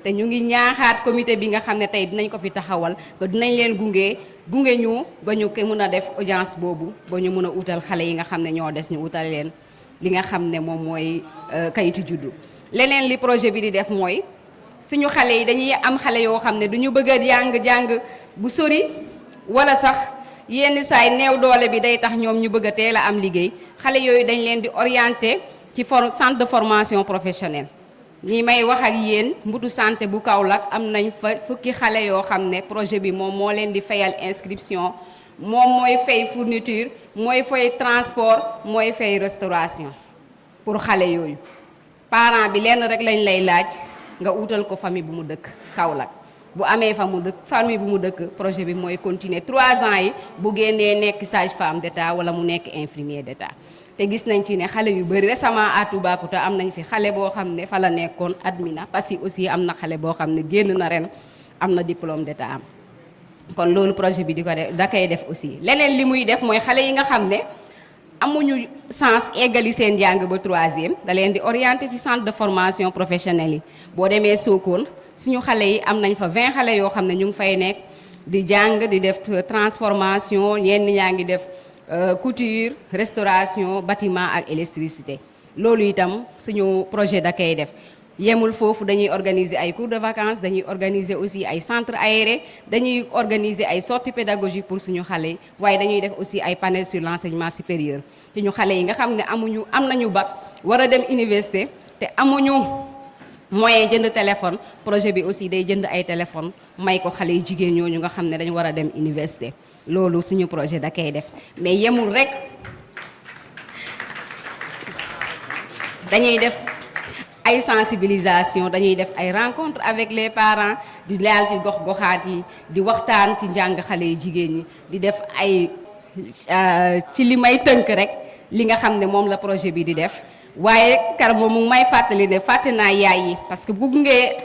te ñu ngi ñaaxaat comité bi nga xam ne tey dinañ ko fi taxawal que dinañ leen gunge ñu ba ñu ko mën a def audience boobu ba ñu mën a utal xale yi nga xam ne ñoo des ñu utal leen li nga xam ne moom mooy kayitu juddu. leneen li projet bi di def mooy suñu xale yi dañuy am xale yoo xam ne duñu bëgg a jàng bu sori wala sax yenn saay néew doole bi day tax ñoom ñu bëgg a teel a am liggéey xale yooyu dañ leen di orienté ci centre de formation professionnelle. ñi may wax ak yéen mbutu santé bu Kaolack am nañ fa fukki xale yoo xam ne projet bi moom moo leen di fayal inscription moom mooy fay fourniture mooy fay transport mooy fay restauration pour xale yooyu. parent bi lenn rek lañ lay laaj nga utal ko famille bu mu dëkk Kaolack bu amee famille bu mu dëkk projet bi mooy continuer 3 ans yi bu génnee nekk sage-femme d'État wala mu nekk infirmier d'État. te gis nañ ci ne xale yu bëri récemment à Toubacouta am nañ fi xale boo xam ne fa la nekkoon admina parce que aussi am na xale boo xam ne génn na ren am na diplôme d'état am kon loolu projet bi di ko def da koy def aussi. leneen li muy def mooy xale yi nga xam ne amuñu chance eggali seen jàng ba 3e da leen di orienter ci centre de formation professionnelle yi boo demee Sokone suñu xale yi am nañ fa 20 xale yoo xam ne ñu ngi fay nekk di jàng di def transformation yenn ñaa ngi def couture restauration bâtiment ak électricité loolu itam suñu projet da koy def. yemul foofu dañuy organiser ay cours de vacances dañuy organiser aussi ay centres aérés dañuy organiser ay sorties pédagogiques pour suñu xale yi waaye dañuy def aussi ay panels sur l'enseignement supérieur te ñu xale yi nga xam ne am nañu bac war a dem université te amuñu moyen jënd téléphone projet bi aussi day jënd ay téléphone may ko xale yu jigéen ñooñu nga xam ne dañu war a dem université loolu suñu projet da koy def mais yemul rek dañuy def ay sensibilisation dañuy def ay rencontres avec les parents di laal ci gox-goxaat yi di waxtaan ci njàng xale yi jigéen ñi di def ay ci li may tënk rek li nga xam ne moom la projet bi di def waaye kar moom mu may fàttali ne fàtte naa yaay yi parce que bu gungee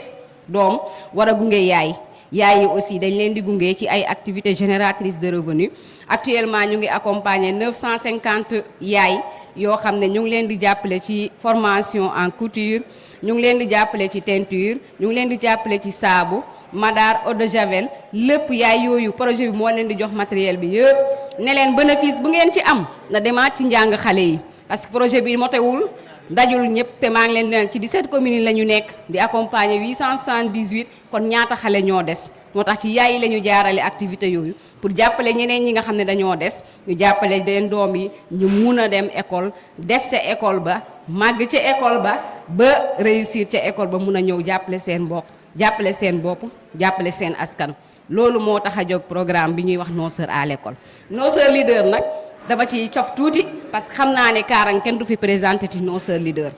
doom war a gunge yaay yi aussi dañ leen di gunge ci ay activités génératrices de revenus actuellement ñu ngi accompagner 950 yaay yoo xam ne ñu ngi leen di jàppale ci formation en couture ñu ngi leen di jàppale ci teinture ñu ngi leen di jàppale ci saabu madar eau de javel lépp yaay yooyu projet bi moo leen di jox matériel bi yëpp ne leen bénéfice bu ngeen ci am na demaat ci njàng xale yi parce que projet bi motewul dajul ñëpp te maa ngi leen di ci 17 communes la ñu nekk di accompagner 878 kon ñaata xale ñoo des moo tax ci yaay yi la ñu jaarale activité yooyu pour jàppale ñeneen ñi nga xam ne dañoo des ñu jàppale leen doom yi ñu mun a dem école des ca école ba màgg ca école ba réussir ca école ba mun a ñëw jàppale seen mbokk jàppale seen bopp jàppale seen askan. loolu moo tax a jóg programme bi ñuy wax Nos Sœurs à l'école Nos Sœurs Leaders nag dama ci cof tuuti parce que xam naa ne Kaarang kenn du fi présenté ci Nos Sœurs Leaders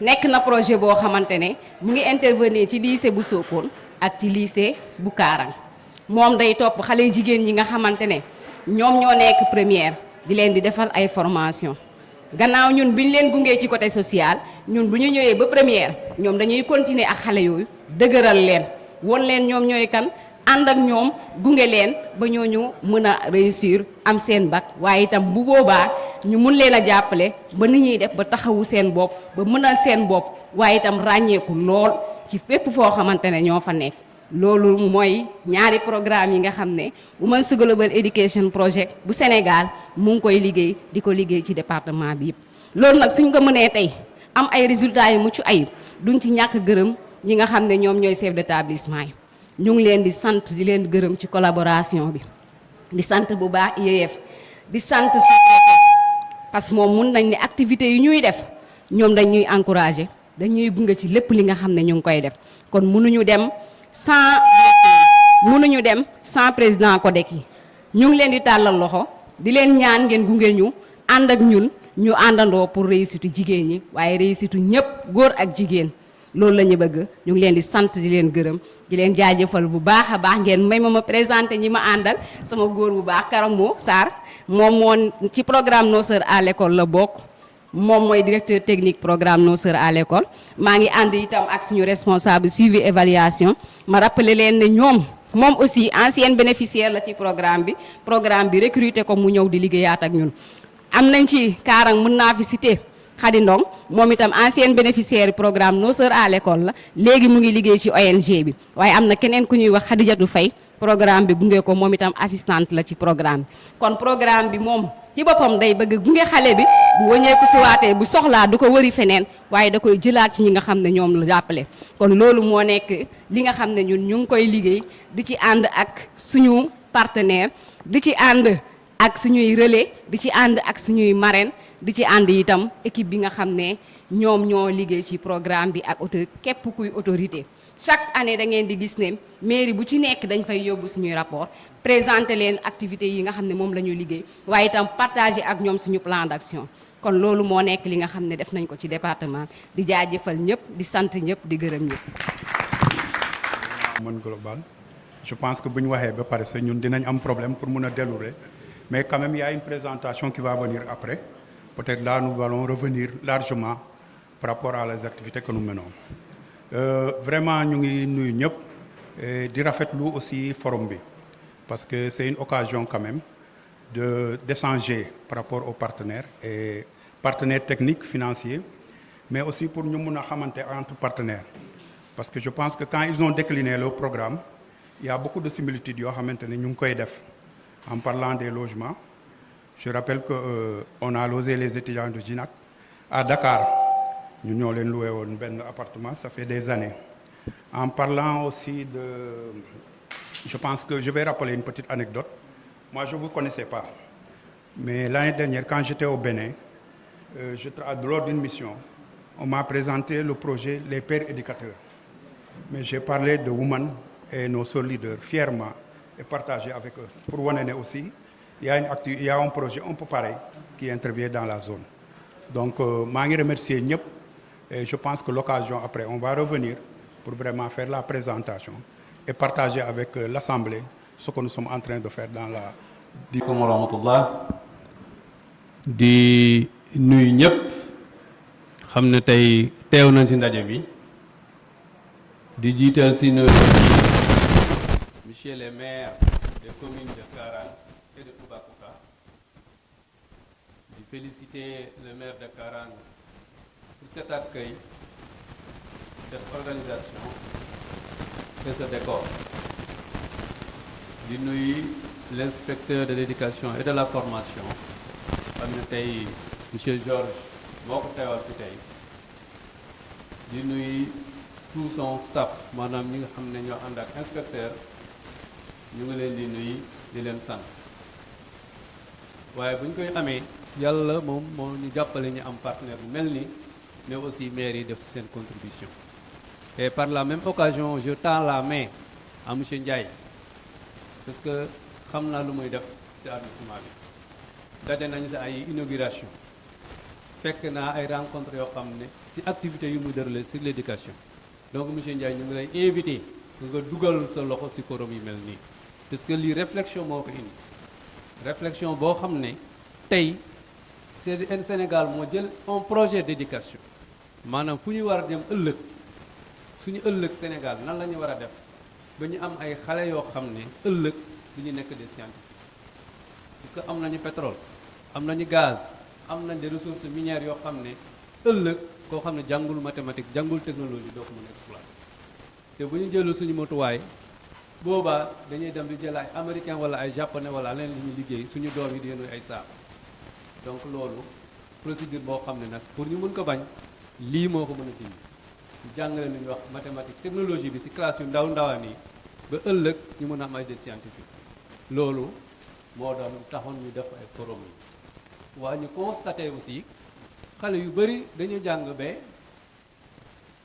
nekk na projet boo xamante ne mu ngi intervenir ci lycée bu Sokone ak ci lycée bu Kaarang moom day topp xale jigéen ñi nga xamante ne ñoom ñoo nekk première di leen di defal ay formation gannaaw ñun bi ñu leen gungee ci côté social ñun bu ñu ñëwee ba première ñoom dañuy continuer ak xale yooyu dëgëral leen won leen ñoom ñooy kan ànd ak ñoom gunge leen ba ñooñu mën a réussir am seen bac waaye itam bu boobaa ñu mun leen a jàppale ba ni ñuy def ba taxawu seen bopp ba mën a seen bopp waaye itam ràññeeku lool ci fépp foo xamante ne ñoo fa nekk. loolu mooy ñaari programme yi nga xam ne Women's Global Education Project bu Sénégal mu ngi koy liggéey di ko liggéey ci département bi yëpp. loolu nag suñ ko mënee tey am ay résultats yu mucc ayib duñ ci ñàkk gërëm ñi nga xam ne ñoom ñooy chef d'établissement yi. ñu ngi leen di sant di leen gërëm ci collaboration bi di sant bu baax IEF di sant sous-préfet parce que moom mun nañ ne activités yu ñuy def ñoom dañuy encourager dañuy gunge ci lépp li nga xam ne ñu ngi koy def kon mënuñu dem sans président CODEC yi ñu ngi leen di tàllal loxo di leen ñaan ngeen gunge ñu ànd ak ñun ñu àndandoo pour réussite jigéen ñi waaye réussite ñëpp góor ak jigéen loolu la ñu bëgg ñu ngi leen di sant di leen gërëm di leen jaajëfal bu baax a baax ngeen may ma présenté ñi ma àndal sama góor bu baax Karamo Sarr moom moo ci programme Nos Sœurs à l'école la bokk moom mooy directeur technique programme Nos Sœurs à l'école maa ngi ànd itam ak suñu responsable suivi évaluation ma rappelé leen ne moom aussi ancienne bénéficiaire la ci programme bi recruté ko mu ñëw di liggéeyaat ak ñun am nañ ci Kaarang mën naa fi cité Khady Ndong moom itam ancienne bénéficiaire programme Nos Sœurs à l'école la léegi mu ngi liggéey ci ONG bi waaye am na keneen ku ñuy wax Khadijatou Faye programme bi gunge ko moom itam assistante la ci programme bi kon programme bi moom ci boppam day bëgg gunge xale bi bu wëñeeku si waatee bu soxlaa du ko wëri feneen waaye da koy jëlaat ci ñi nga xam ne ñoom la jàppale kon loolu moo nekk li nga xam ne ñun ñu ngi koy liggéey di ci ànd ak suñu partenaire di ci ànd ak suñuy relais di ci ànd ak suñuy marraine di ci ànd itam équipe bi nga xam ne ñoom ñoo liggéey ci programme bi ak képp kuy autorité chaque année da ngeen di gis ne mairie bu ci nekk dañ fay yóbbu suñuy rapport présenter leen activités yi nga xam ne moom la ñuy liggéey waaye itam partager ak ñoom suñu plan d'action kon loolu moo nekk li nga xam ne def nañ ko ci département di jaajëfal ñëpp di sant ñëpp di gërëm ñëpp. Mon global je pense que bu ñu waxee ba pare sax ñun dinañ am problème pour mun a dérouler mais quand même il y a une présentation qui va venir après peut-être là nous allons revenir largement par rapport à les activités que nous menons. Vraiment ñu ngi nuyu ñëpp di rafetlu aussi forum bi parce que c'est une occasion quand même d'échanger par rapport aux partenaires et partenaires techniques, financiers, mais aussi pour ñu mun a xamante entre partenaires parce que je pense que quand ils ont décliné le programme il y a beaucoup de similitudes yoo xamante ne ñu ngi koy def en parlant des logements. Je rappelle que on a logé les étudiants de JINAC à Dakar. Nous ñoo leen loué woon benn appartement, ça fait des années. En parlant aussi de... Je pense que je vais rappeler une petite anecdote. Moi, je ne vous connaissais pas. Mais l'année dernière, quand j'étais au Bénin, lors d'une mission, on m'a présenté le projet Les Pères Éducateurs. Mais j'ai parlé de Women et nos sœurs leaders fièrement et partagé avec eux. Pour Wanene aussi, il y a un projet un peu pareil qui intervient dans la zone. Donc, je remercie ñëpp. Et je pense que l'occasion après, on va revenir pour vraiment faire la présentation et partager avec l'Assemblée ce que nous sommes en train de faire dans la... Assalamu alaikum wa rahmatullah. Di nuyu ñëpp xam ne tey teew nañ ci ndaje bi di jiital ci nuyu monsieur le maire des communes de Karang et de Toubacouta di féliciter le maire de Karang pour cet accueil, cette organisation et ce décor. Di nuyu l'inspecteur de l'éducation et de la formation xam ne tey monsieur Georges moo ko teewal fi tey di nuyu tout son staff maanaam ñi nga xam ne ñoo ànd ak inspecteur ñu ngi leen di nuyu di leen sant waaye bu ñu koy amee yàlla moom moo ñu jàppale ñu am partenaire bu mel ni mais aussi maire yi def seen contribution. Et par la même occasion je tends la main à monsieur Ndiaye parce que xam naa lu muy def ci arrondissement bi daje nañu si ay inauguration fekk naa ay rencontres yoo xam ne si activités yu muy déroulé sur l'éducation. Donc monsieur Ndiaye ñu ngi lay invité nga dugal sa loxo si forum yi mel nii parce que lii réflexion moo ko indi réflexion boo xam ne tey c'est Sénégal moo jël un projet d'éducation maanaam fu ñu war a dem ëllëg suñu ëllëg Sénégal nan la ñu war a def ba ñu am ay xale yoo xam ne ëllëg du ñu nekk des scientifiques parce que am nañu pétrole am nañu gaz am nañ des ressources minières yoo xam ne ëllëg koo xam ne jàngul mathématique jàngul technologie doo ko mën a exploiter te bu ñu jëlul suñu motuwaay boobaa dañuy dem di jël ay américain wala ay japonais wala leen li ñu liggéey suñu doom yi di yéen ay saabu donc loolu procédure boo xam ne nag pour ñu mën ko bañ lii moo ko mën a dindi jàngale lu ñuy wax mathématique technologie bi ci classe yu ndaw ndawaan yi ba ëllëg ñu mën a am ay des scientifiques loolu moo doon taxoon ñu def ay forum yi waaye ñu constaté aussi xale yu bëri dañu jàng ba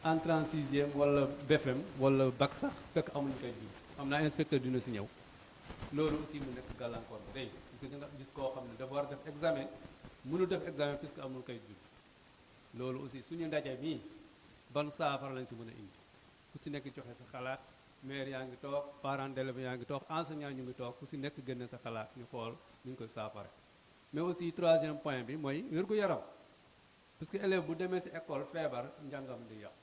entrée en sixième wala BFM wala bac sax fekk amuñu kay ji am naa inspecteur dina ci ñëw loolu aussi mu nekk gàllankoor bi tey parce que da nga gis koo xam ne dafa war a def examen mënu def examen puisque amul kay ji loolu aussi suñu ndaje mii ban saafara lañ si mën a indi ku si nekk joxe sa xalaat maire yaa ngi toog parents d'élèves yaa ngi toog enseignant ñu ngi toog ku si nekk génne sa xalaat ñu xool ñu ngi koy saafara mais aussi troisième point bi mooy wér-gu-yaram parce que élève bu demee si école feebar njàngam di yàqu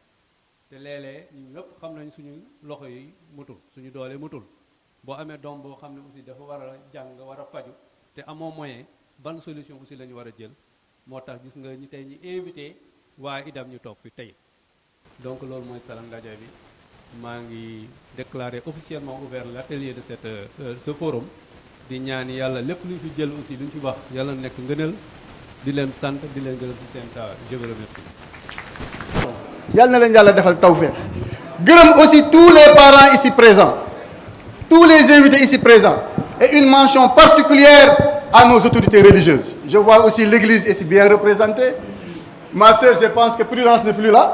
te léeg-léeg ñun ñëpp xam nañ suñu loxo yi mutul suñu doole mutul boo amee doom boo xam ne aussi dafa war a jàng war a faju te amoo moyen ban solution aussi la ñu war a jël moo tax gis nga ñu tey ñu invité waa IDAM ñu toog fi tey donc loolu mooy salam ndaje bi maa ngi déclarer officiellement ouvert l'atelier de ce forum di ñaan yàlla lépp lu ñu fi jël aussi lu ñu fi wax yàlla nekk ngënal di leen sant di leen gërëm ci seen taw je vous remercie. yàlla na leen yàlla defal tawfeex gërëm aussi tous les parents ici présents tous les invités ici présents et une mention particulière à nos autorités religieuses. Je vois aussi l'église ici bien représentée. Ma sœur, je pense que Prudence n'est plus là.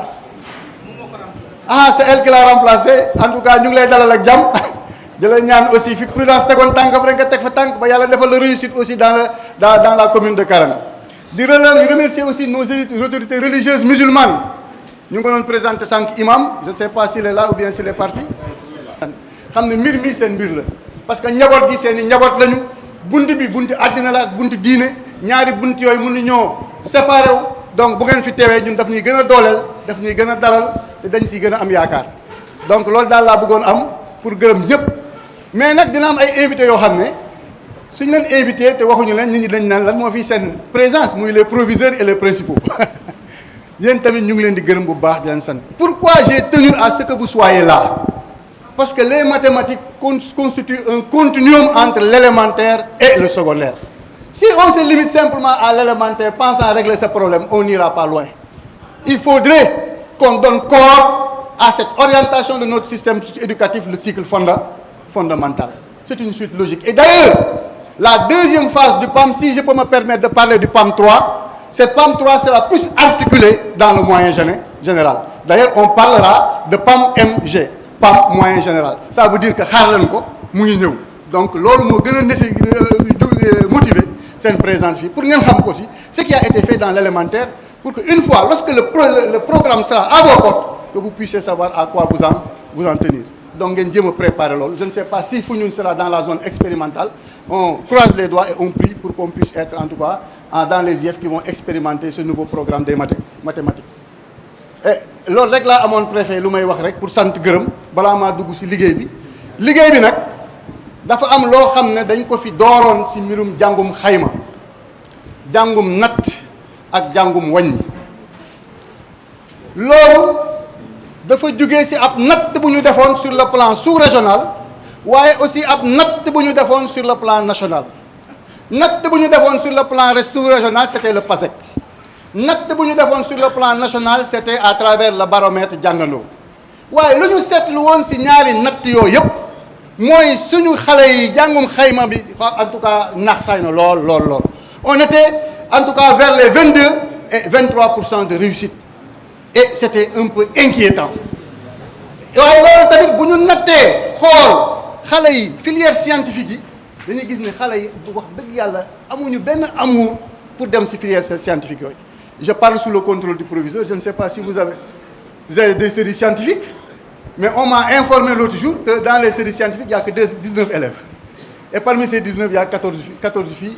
Ah, c'est elle qui l'a remplacée. En tout cas, nous l'avons dalal ak jàmm. Je la ñaan aussi fi Prudence tegoon tànk après nga teg fa tànk ba yàlla defal la réussite aussi dans la commune de Karang. di remercier aussi nos autorités religieuses musulmanes. ñu ngi ko doon présenté sànq imam, je ne sais pas s'il est là ou bien s'il est parti. xam ne mbir mi seen mbir la parce que njaboot gi seen i njaboot lañu bunt bi bunti àddina la ak bunti diine ñaari bunt yooyu mënu ñoo séparé wu donc bu ngeen fi teewee ñun daf ñuy gën a dooleel daf ñuy gën a dalal te dañ siy gën a am yaakaar donc loolu daal laa bëggoon am pour gërëm ñëpp mais nag dina am ay invités yoo xam ne suñ leen invité te waxuñu leen nit ñi dañ naan lan moo fi seen présence muy les proviseurs et les principaux yéen tamit ñu ngi leen di gërëm bu baax di leen sant. Pourquoi j'ai tenu à ce que vous soyez là? Parce que les mathématiques constituent un continuum entre l'élémentaire et le secondaire. Si on se limite simplement à l'élémentaire, pensant régler ce problème, on n'ira pas loin. Il faudrait qu'on donne corps à cette orientation de notre système éducatif, le cycle fondamental. C'est une suite logique. Et d'ailleurs, la deuxième phase du PAM, si je peux me permettre de parler du PAM 3, cette PAM 3 sera plus articulée dans le moyen général. D'ailleurs, on parlera de PAM MG. PAM moyen général ça veut dire que xaar leen ko mu ngi ñëw donc loolu moo gën a motiver seen présence fii pour ngeen xam ko aussi ce qui a été fait dans l'élémentaire pour que une fois lorsque le programme sera à vos portes que vous puissiez savoir à quoi vous en tenir donc ngeen jéem a préparer loolu je ne sais pas si Foundiougne sera dans la zone expérimentale on croise les doigts et on prie pour qu'on puisse être en tout cas dans les IEF qui vont expérimenter ce nouveau programme des mathématiques et loolu rek laa amoon préfet lu may wax rek pour sant gërëm balaa maa dugg ci liggéey bi nag dafa am loo xam ne dañ ko fi dooroon ci mbirum jàngum xayma jàngum natt ak jàngum wàññi loolu dafa jógee ci ab natt bu ñu defoon sur le plan sous-régional waaye aussi ab natt bu ñu defoon sur le plan national natt bu ñu defoon sur le plan sous-régional c'était le PASEC natt bu ñu defoon sur le plan national c'était à travers le baromètre jàngandoo waaye lu ñu seetlu woon ci ñaari natt yooyu yëpp mooy suñu xale yi jàngum xayma bi en tout cas naax saay na lool on était en tout cas vers les 22 et 23% de réussite et c'était un peu inquiétant waaye loolu tamit bu ñu nattee xool xale yi filière scientifique yi dañuy gis ne xale yi wax dëgg yàlla amuñu benn amour pour dem ci filière scientifique yooyu. Je parle sous le contrôle du proviseur. Je ne sais pas si vous avez des séries scientifiques, mais on m'a informé l'autre jour que dans les séries scientifiques, il n'y a que 19 élèves. Et parmi ces 19, il y a 14 filles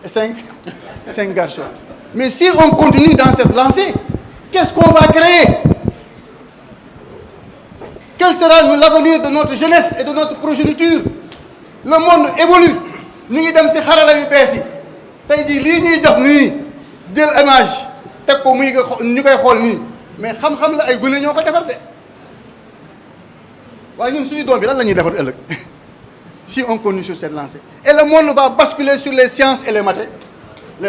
et 5 garçons. Mais si on continue dans cette lancée, qu'est-ce qu'on va créer? Quel sera l'avenir de notre jeunesse et de notre progéniture? Le monde évolue. Nous sommes dans xarala yu bees yi tey jii lii ñuy jox nii jël image teg ko muy ñu koy xool nii mais xam-xam la ay gune ñoo ko defar de waaye ñun suñu doom bi lan la ñuy defar ëllëg si on continue sur cette lancée. Et le monde va basculer sur les sciences et les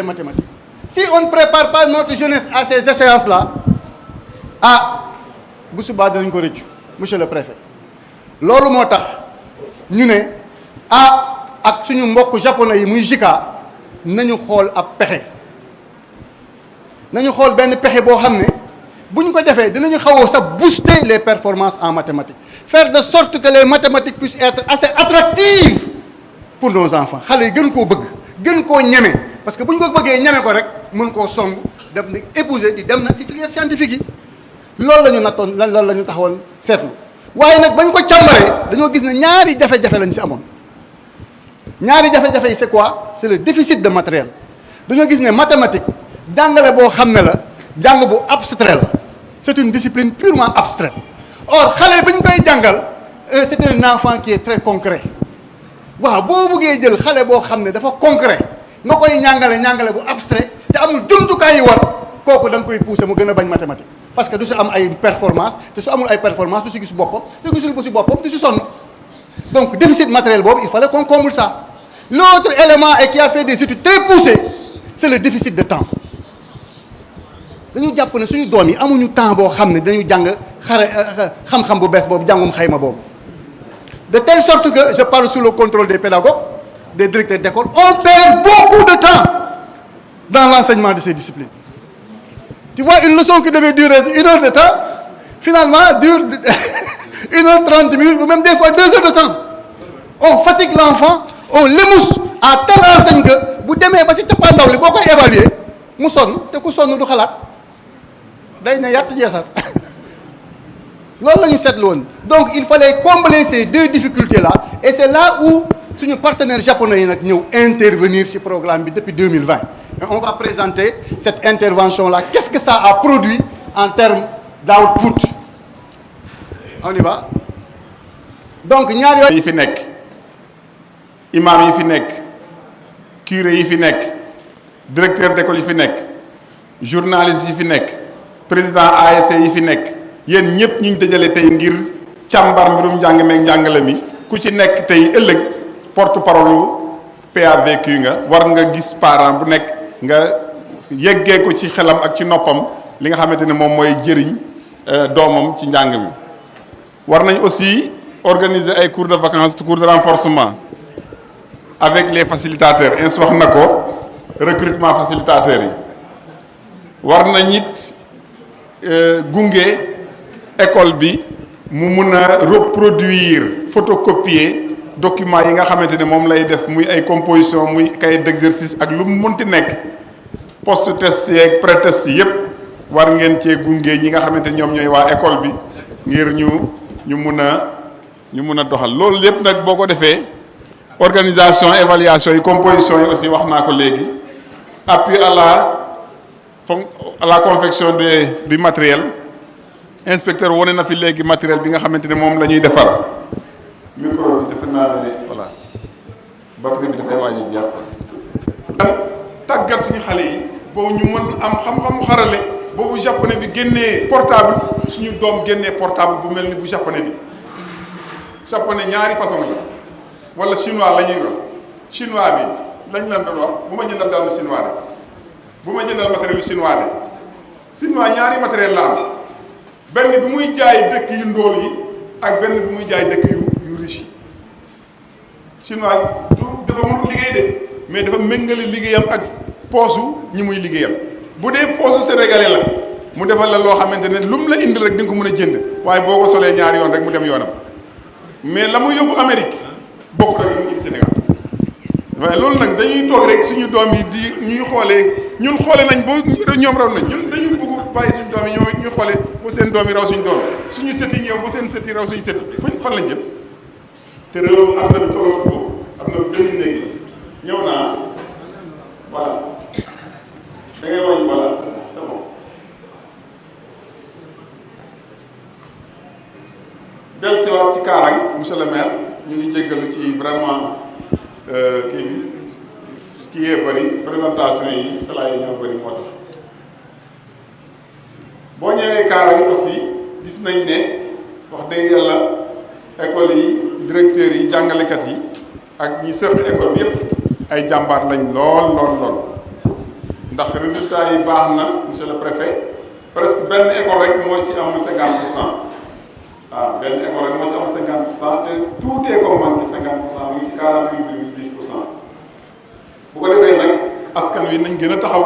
mathématiques. Si on ne prépare pas notre jeunesse à ces échéances-là, bu subaa dinañ ko rëccu monsieur le préfet. loolu moo tax ñu ne ak suñu mbokk japonais yi muy JICA nañu xool ab pexe nañu xool benn pexe boo xam ne bu ñu ko defee dinañu xaw a sax booster les performances en mathématiques faire de sorte que les mathématiques puissent être assez attractives pour nos enfants xale yi gën koo bëgg gën koo ñeme parce que bu ñu ko bëggee ñeme ko rek mën koo song def ni épouser di dem nag ci filière scientifique yi loolu la ñu nattoon loolu la ñu taxawoon seetlu waaye nag bañ ko càmbaree dañoo gis ne ñaari jafe-jafe lañ ci amoon ñaari jafe-jafe yi c'est quoi? C'est le déficit de matériel dañoo gis ne mathématique jàngale boo xam ne la jàng bu abstrait la c'est une discipline purement abstraite or xale ba ñu koy jàngal c'est un enfant qui est très concret waaw boo bëggee jël xale boo xam ne dafa concret nga koy ñàngale bu abstrait te amul jumtukaay yi war kooku da nga koy pousser mu gën a bañ mathématique parce que du si am ay performance te su amul ay performance du si gis boppam te gisul bu si boppam du si sonn donc déficit matériel boobu il fallait qu'on comble ça. L'autre élément et qui a fait des études très poussées c'est le déficit de temps dañu jàpp ne suñu doom yi amuñu temps boo xam ne dañu jàng xam-xam bu bees boobu jàngum xayma boobu de telle sorte que je parle sous le contrôle des pédagogues des directeurs d'école on perd beaucoup de temps dans l'enseignement de ces disciplines. Tu vois, une leçon qui devait durer 1 heure de temps, finalement dure 1h30 minutes ou même des fois 2 heures de temps. On fatigue l'enfant, on l'émousse à telle enseigne que bu demee ba si cappaandaw li boo koy évaluer mu sonn te ku sonn du xalaat day ne yàtt jeesar loolu la ñu seetlu woon. Donc il fallait combler ces deux difficultés là et c'est là où suñu partenaires japonais yi nag ñëw intervenir ci programme bi depuis 2020. Et on va présenter cette intervention-là. Qu'est-ce que ça a produit en termes d'output? On y va. Donc ñaar yooyu yi fi nekk imam yi fi nekk curé yi fi nekk directeur d'école yi fi nekk journaliste yi fi nekk président ASC yi fi nekk yéen ñëpp ñu dajale tey ngir càmbar mbirum njàng meeg njàngale mi ku ci nekk tey ëllëg porte-parole PAVQ nga war nga gis parent bu nekk nga yeggee ko ci xelam ak ci noppam li nga xamante ne moom mooy jëriñ doomam ci njàng mi. war nañ aussi organiser ay cours de vacances cours de renforcement avec les facilitateurs ins wax na ko recrutement facilitateurs yi war nañ it gunge école bi mu mun a reproduire photocopier documents yi nga xamante ne moom lay def muy ay composition muy cahier d'exercice ak lu mu munti nekk post test yeeg pré test yépp war ngeen cee gunge ñi nga xamante ne ñoom ñooy waa école bi ngir ñu mun a doxal loolu lépp nag boo ko defee organisation évaluation yi composition yi aussi wax naa ko léegi appui à la confection du matériel inspecteur wane na fi léegi matériel bi nga xamante ne moom la ñuy defar micro bi defe naa ne voilà batterie bi dafay waaj a jeex tàggat suñu xale yi boobu ñu mën am xam-xam xarale boobu japonais bi génnee portable suñu doom génnee portable bu mel ni bu japonais bi japonais ñaari façon la wala chinois la ñuy wax chinois bi lañ leen doon wax bu ma jëndal daal chinois de bu ma jëndal matériel chinois de chinois ñaari matériel la am benn bi muy jaay dëkk yu ndóol yi ak benn bi muy jaay dëkk yu riche yi chinois dafa mun liggéey de mais dafa méngale liggéeyam ak poosu ñi muy liggéeyam bu dee poosu sénégalais la mu defal la loo xamante ne lu mu la indil rek di nga ko mën a jënd waaye boo ko solee ñaari yoon rek mu dem yoonam mais la mu yóbbu Amérique bokk rek mu indi Sénégal waaye loolu nag dañuy toog rek suñu doom yi di ñuy xoolee ñun xoole nañ boo ñoom raw nañ ñun dañuy bëgg bàyyi suñu doom yi ñoom ñuy xoolee ba seen doom yi raw suñu doom suñu sët yi ñëw ba seen sët yi raw suñu sët yi fuñ fan lañ jëm te réew am na tool foofu am na benn néeg ñëw naa voilà da ngay wàññi voilà c'est bon dellusiwaat ci Kaarang monsieur le maire ñu ngi jéggalu ci vraiment kii bi kii yee bëri présentation yi sala yi ñoo bëri moo tax boo ñëwee Kaarang aussi gis nañ ne wax dëgg yàlla école yi directeurs yi jàngalekat yi ak ñi sëq école bi yépp ay jàmbaar lañ lool ndax résultat yi baax na monsieur le préfet presque benn école rek moo ci am 50%. waaw benn école rek moo ci am 50% te tout école man ci 50% mu ngi ci 48,10%. bu ko defee nag askan wi nañ gën a taxaw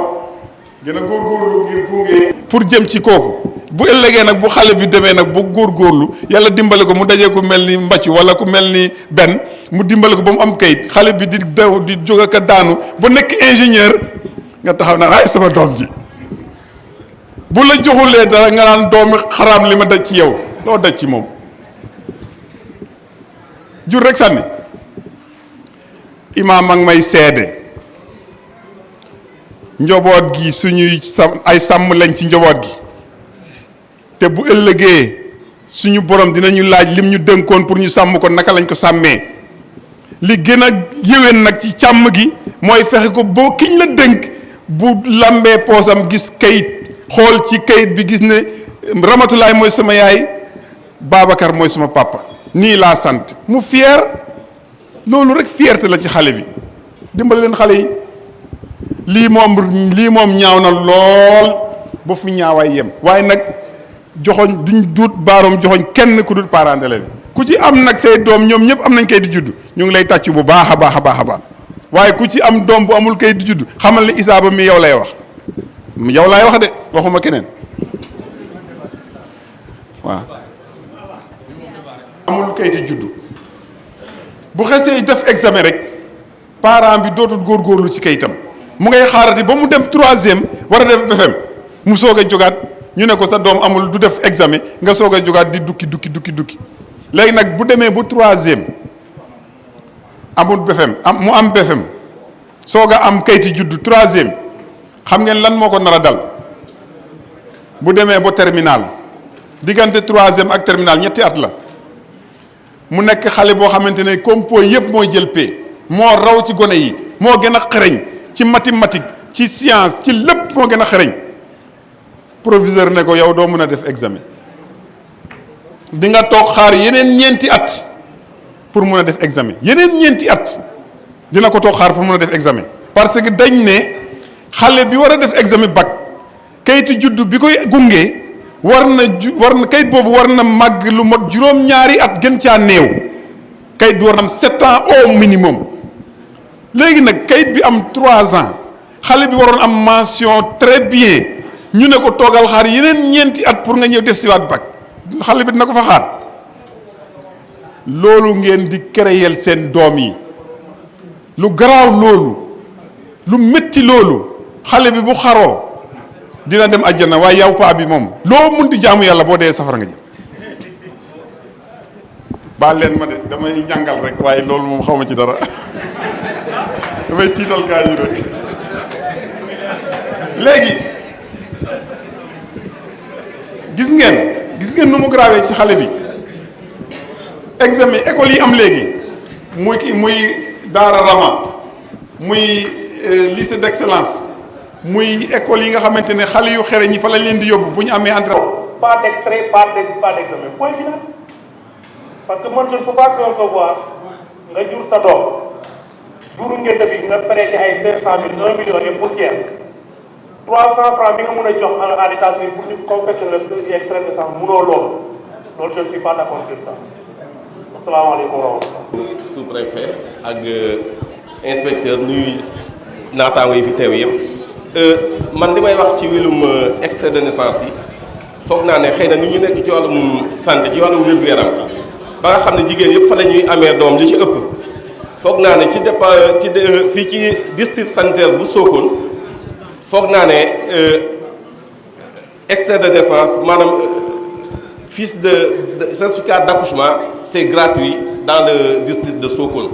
gën a góorgóorlu ngir gunge. pour jëm ci kooku bu ëllëgee nag bu xale bi demee nag bu góorgóorlu yàlla dimbale ko mu dajee ku mel ni mbàcc wala ku mel ni benn mu dimbale ko ba mu am kayit xale bi di daw di jóg ak daanu ba nekk ingénieur nga taxaw naan ay sama doom ji bu la joxulee dara nga naan doomi xaraam li ma daj ci yow. loo daj ci moom jur rek sànni imaam ak may seede njaboot gi suñuy ay sàmm lañ ci njaboot gi te bu ëllëgee suñu borom dinañu laaj lim ñu dënkoon pour ñu sàmm ko naka lañ ko sàmmee li gën a yéwén nag ci càmm gi mooy fexe ko boo kiñ la dénk bu lambee poosam gis kayit xool ci kayit bi gis ne Ramatulaay mooy sama yaay Babacar mooy sama papa nii laa sant mu fier loolu rek fierté la ci xale bi dimbali leen xale yi lii moom ñaaw na lool ba fu ñaawaay yem waaye nag joxoñ duñ duut baaroom joxoñ kenn ku dul parent d'élève ku ci am nag say doom ñoom ñëpp am nañ kayit di juddu ñu ngi lay tàcc bu baax a baax a baax a baax waaye ku ci am doom bu amul kayit di juddu xamal ne isaaba mi yow lay wax yow laay wax de waxuma keneen waaw amul kayit di juddu bu xesee def examen rek parent bi dootul góorgóorlu ci kayitam mu ngay xaarati ba mu dem 3e war a def BFEM mu soog a jógaat ñu ne ko sa doom amul du def examen nga soog a jógaat di dukki léegi nag bu demee bu 3e amul BFEM mu am BFEM soog a am kayiti juddu 3e xam ngeen lan moo ko nar a dal bu demee ba terminal diggante 3e ak terminal ñetti at la mu nekk xale boo xamante ne compo yëpp mooy jël P moo raw ci gone yi moo gën a xereñ ci mathématique ci science ci lépp moo gën a xereñ proviseur ne ko yow doo mën a def examen di nga toog xaar yeneen ñeenti at pour mën a def examen yeneen ñeenti at dina ko toog xaar pour mën a def examen parce que dañ ne xale bi war a def examen bac kayitu juddu bi koy gunge war na kayit boobu war na màgg lu mot juróom-ñaari at gën caa néew kayit bi war na am 7 ans au minimum léegi nag kayit bi am 3 ans xale bi waroon am mention très bien ñu ne ko toogal xaar yeneen ñeenti at pour nga ñëw def si waat bac xale bi dina ko fa xaar loolu ngeen di créer seen doom yi lu garaaw loolu lu métti loolu xale bi bu xaroo dina dem àjjana waaye yow paa bi moom loo mun di jaamu yàlla boo dee safara nga jëm baal leen ma de damay njàngal rek waaye loolu moom xaw ma ci dara damay tiital gaa yi rek léegi gis ngeen nu mu grave ci xale bi examen école yi am léegi muy Daara Rama muy lycée d'excellence muy école yi nga xamante ne xale yu xereñ ñi fa lañ leen di yóbbu bu ñu amee entrée. pas d'extrait pas d'examen point final parce que man je ne peux pas concevoir nga jur sa doom juru ngénte bi nga prêté ay 500 000 1 million et poussière 300 francs bi nga mën a jox à l'état civil pour ñu confectionner le extrait de sang mënoo loolu je ne suis pas d'accord sur ça asalaamaaleykum wa rahmatulah. sous-préfet ak inspecteur nuyu naataango yi fi teew yëpp man li may wax ci wàllum extrait de naissance yi foog naa ne xëy na ni ñu nekk ci wàllum santé ci wàllum wér-gu-yaram ba nga xam ne jigéen yëpp fa la ñuy amee doom li ci ëpp foog naa ne fii ci district sanitaire bu Sokone foog naa ne extrait de naissance maanaam fiche de certificat d'accouchement c'est gratuit dans le district de Sokone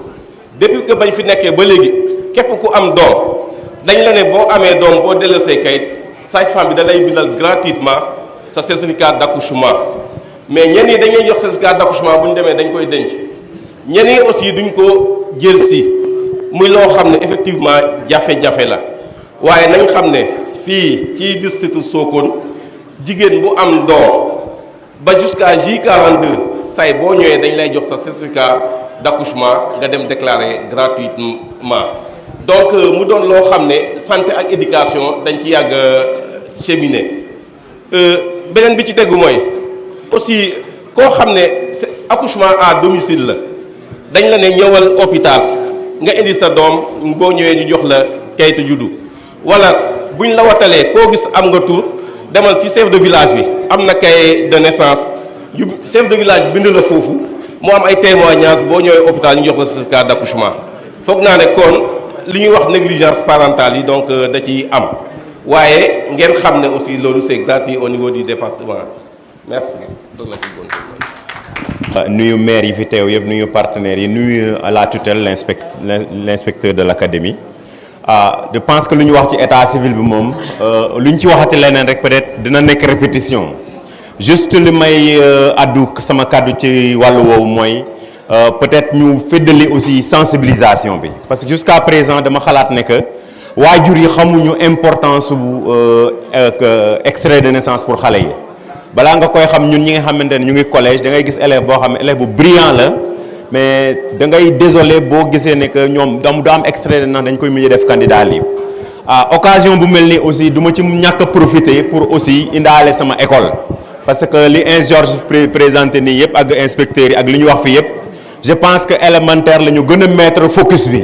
depuis que bañ fi nekkee ba léegi képp ku am doom dañ la ne boo amee doom boo delloo say kayit sage-femme bi da lay bindal gratuitement sa certificat d'accouchement mais ñenn ñi dañuy jox certificat d'accouchement bu ñu demee dañ koy denc ñenn ñi aussi duñ ko jël si muy loo xam ne effectivement jafe-jafe la waaye nañ xam ne fii ci district Sokone jigéen bu am doom ba jusqu'à J42 say boo ñëwee dañ lay jox sa certificat d'accouchement nga dem déclarer gratuitement donc mu doon loo xam ne santé ak éducation dañ ci yàgg cheminer beneen bi ci tegu mooy aussi koo xam ne accouchement à domicile la dañ la ne ñëwal hôpital nga indi sa doom boo ñëwee ñu jox la kayitu juddu wala buñ la watalee koo gis am nga tur demal ci chef de village bi am na cahier de naissance yu chef de village bind la foofu moo am ay témoignages boo ñëwee hôpital ñu jox la certificat d'accouchement foog naa ne kon li ñuy wax négligence parentale yi donc da ciy am waaye ngeen xam ne aussi loolu c'est gratuit au niveau du département merci. nuyu maire yi fi teew yëpp nuyu partenaires yi nuyu à la tutelle l'inspecteur de l'académie je pense que lu ñu wax ci état civil bi moom lu ñu ci waxati leneen rek peut-être dina nekk répétition juste li may addu sama kàddu ci wàllu woowu mooy peut-être ñu feddali aussi sensibilisation bi parce que jusqu'à présent dama xalaat ne que waajur yi xamuñu importance su extrait de naissance pour xale yi balaa nga koy xam ñun ñi nga xamante ne ñu ngi collège da ngay gis élève boo xam ne élève bu brillant la mais da ngay désolé boo gisee ne que ñoom du am extrait de naissance dañ koy mujj def candidat libre occasion bu mel ni aussi du ma ci ñàkk a profiter pour aussi indaale sama école parce que li Georges présenté nii yëpp ak inspecteurs yi ak li ñu wax fi yëpp je pense que élémentaire la ñu gën a mettre focus bi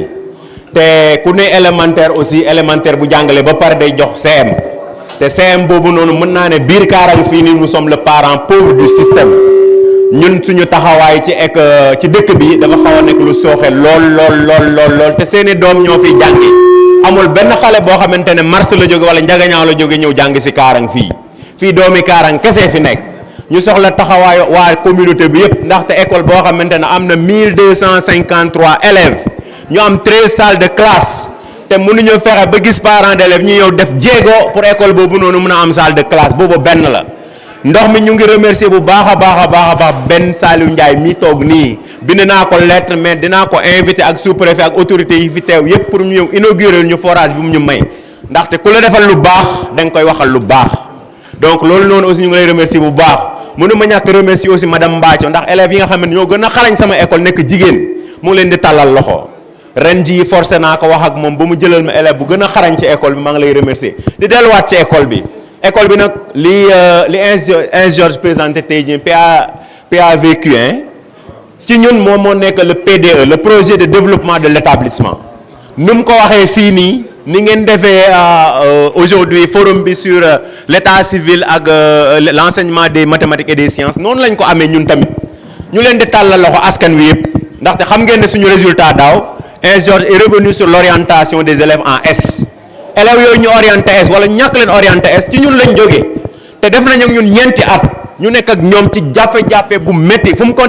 te ku ne élémentaire aussi élémentaire bu jàngale ba pare day jox CM te CM boobu noonu mën naa ne biir Kaarang fii nii nous sommes le parent pauvre du système ñun suñu taxawaay ci dëkk bi dafa xaw a nekk lu sooxe lool te seeni doom ñoo fiy jàngi amul benn xale boo xamante ne Mars la jóge wala Njagañaaw la jóge ñëw jàng si Kaarang fii doomi Kaarang kese fi nekk ñu soxla taxawaay waa communauté bi yëpp ndaxte école boo xamante ne am na 1253 élèves ñu am 13 salles de classe te mënuñu fexe ba gis parents d'élèves ñu yow def jéego pour école boobu noonu mën a am salle de classe boobu benn la ndox mi ñu ngi remercier bu baax a baax benn Saliou Ndiaye mi toog nii bind naa ko lettre mais dinaa ko invité ak sous-préfet ak autorités yi fi teew yépp pour ñu ñëw inaugurer ñu forage bi mu ñu may ndaxte ku la defal lu baax da nga koy waxal lu baax donc loolu noonu aussi ñu ngi lay remercier bu baax mënu ma ñàkk remercier aussi madame Mbathio ndax élèves yi nga xam ne ñoo gën a xarañ sama école nekk jigéen mu ngi leen di tàllal loxo ren jii forcé naa ko wax ak moom ba mu jëlal ma élève bu gën a xarañ ci école bi maa ngi lay remercier di delluwaat ci école bi nag li Georges présenté tey jii PAVQ ci ñun moom moo nekk le PDE le projet de développement de l'établissement nu mu ko waxee fii nii ni ngeen defee aujourd'hui forum bi sur l'état civil ak l'enseignement des mathématiques et des sciences noonu lañ ko amee ñun tamit ñu leen di tàllal loxo askan wi yëpp ndaxte xam ngeen ne suñu résultat daaw Georges est revenu sur l'orientation des élèves en S élèves yooyu ñu orienté S wala ñàkk leen orienté S ci ñun lañ jógee te def nañ ak ñun ñeenti at ñu nekk ak ñoom ci jafe-jafe bu métti fu mu ko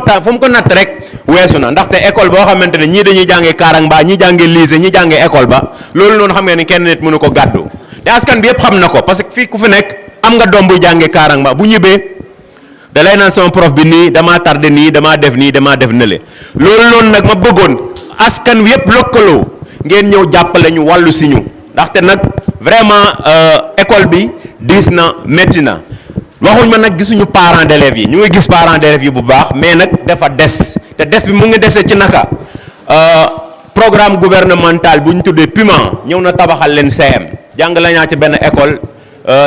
natt rek weesu na ndaxte école boo xamante ne ñii dañuy jàngee Kaarang Ba ñii jàngee lycée ñii jàngee école ba loolu noonu xam ngeen ni kenn nit mënu ko gàddu te askan bi yëpp xam na ko parce que fii ku fi nekk am nga doom buy jàngee Kaarang Ba bu ñibbee da lay naan sama prof bi nii damaa tardé nii damaa def nële loolu noonu nag ma bëggoon askan wi yëpp lëkkaloo ngeen ñëw jàppale ñu wàllu si ñu ndaxte nag vraiment école bi diis na métti na waxuñ ma nag gisuñu parents d'élèves yi ñu ngi gis parents d'élèves yi bu baax mais nag dafa des te des bi mu ngi dese ci naka programme gouvernemental bu ñu tuddee PUMA ñëw na tabaxal leen CM jàng la ñaa ci benn école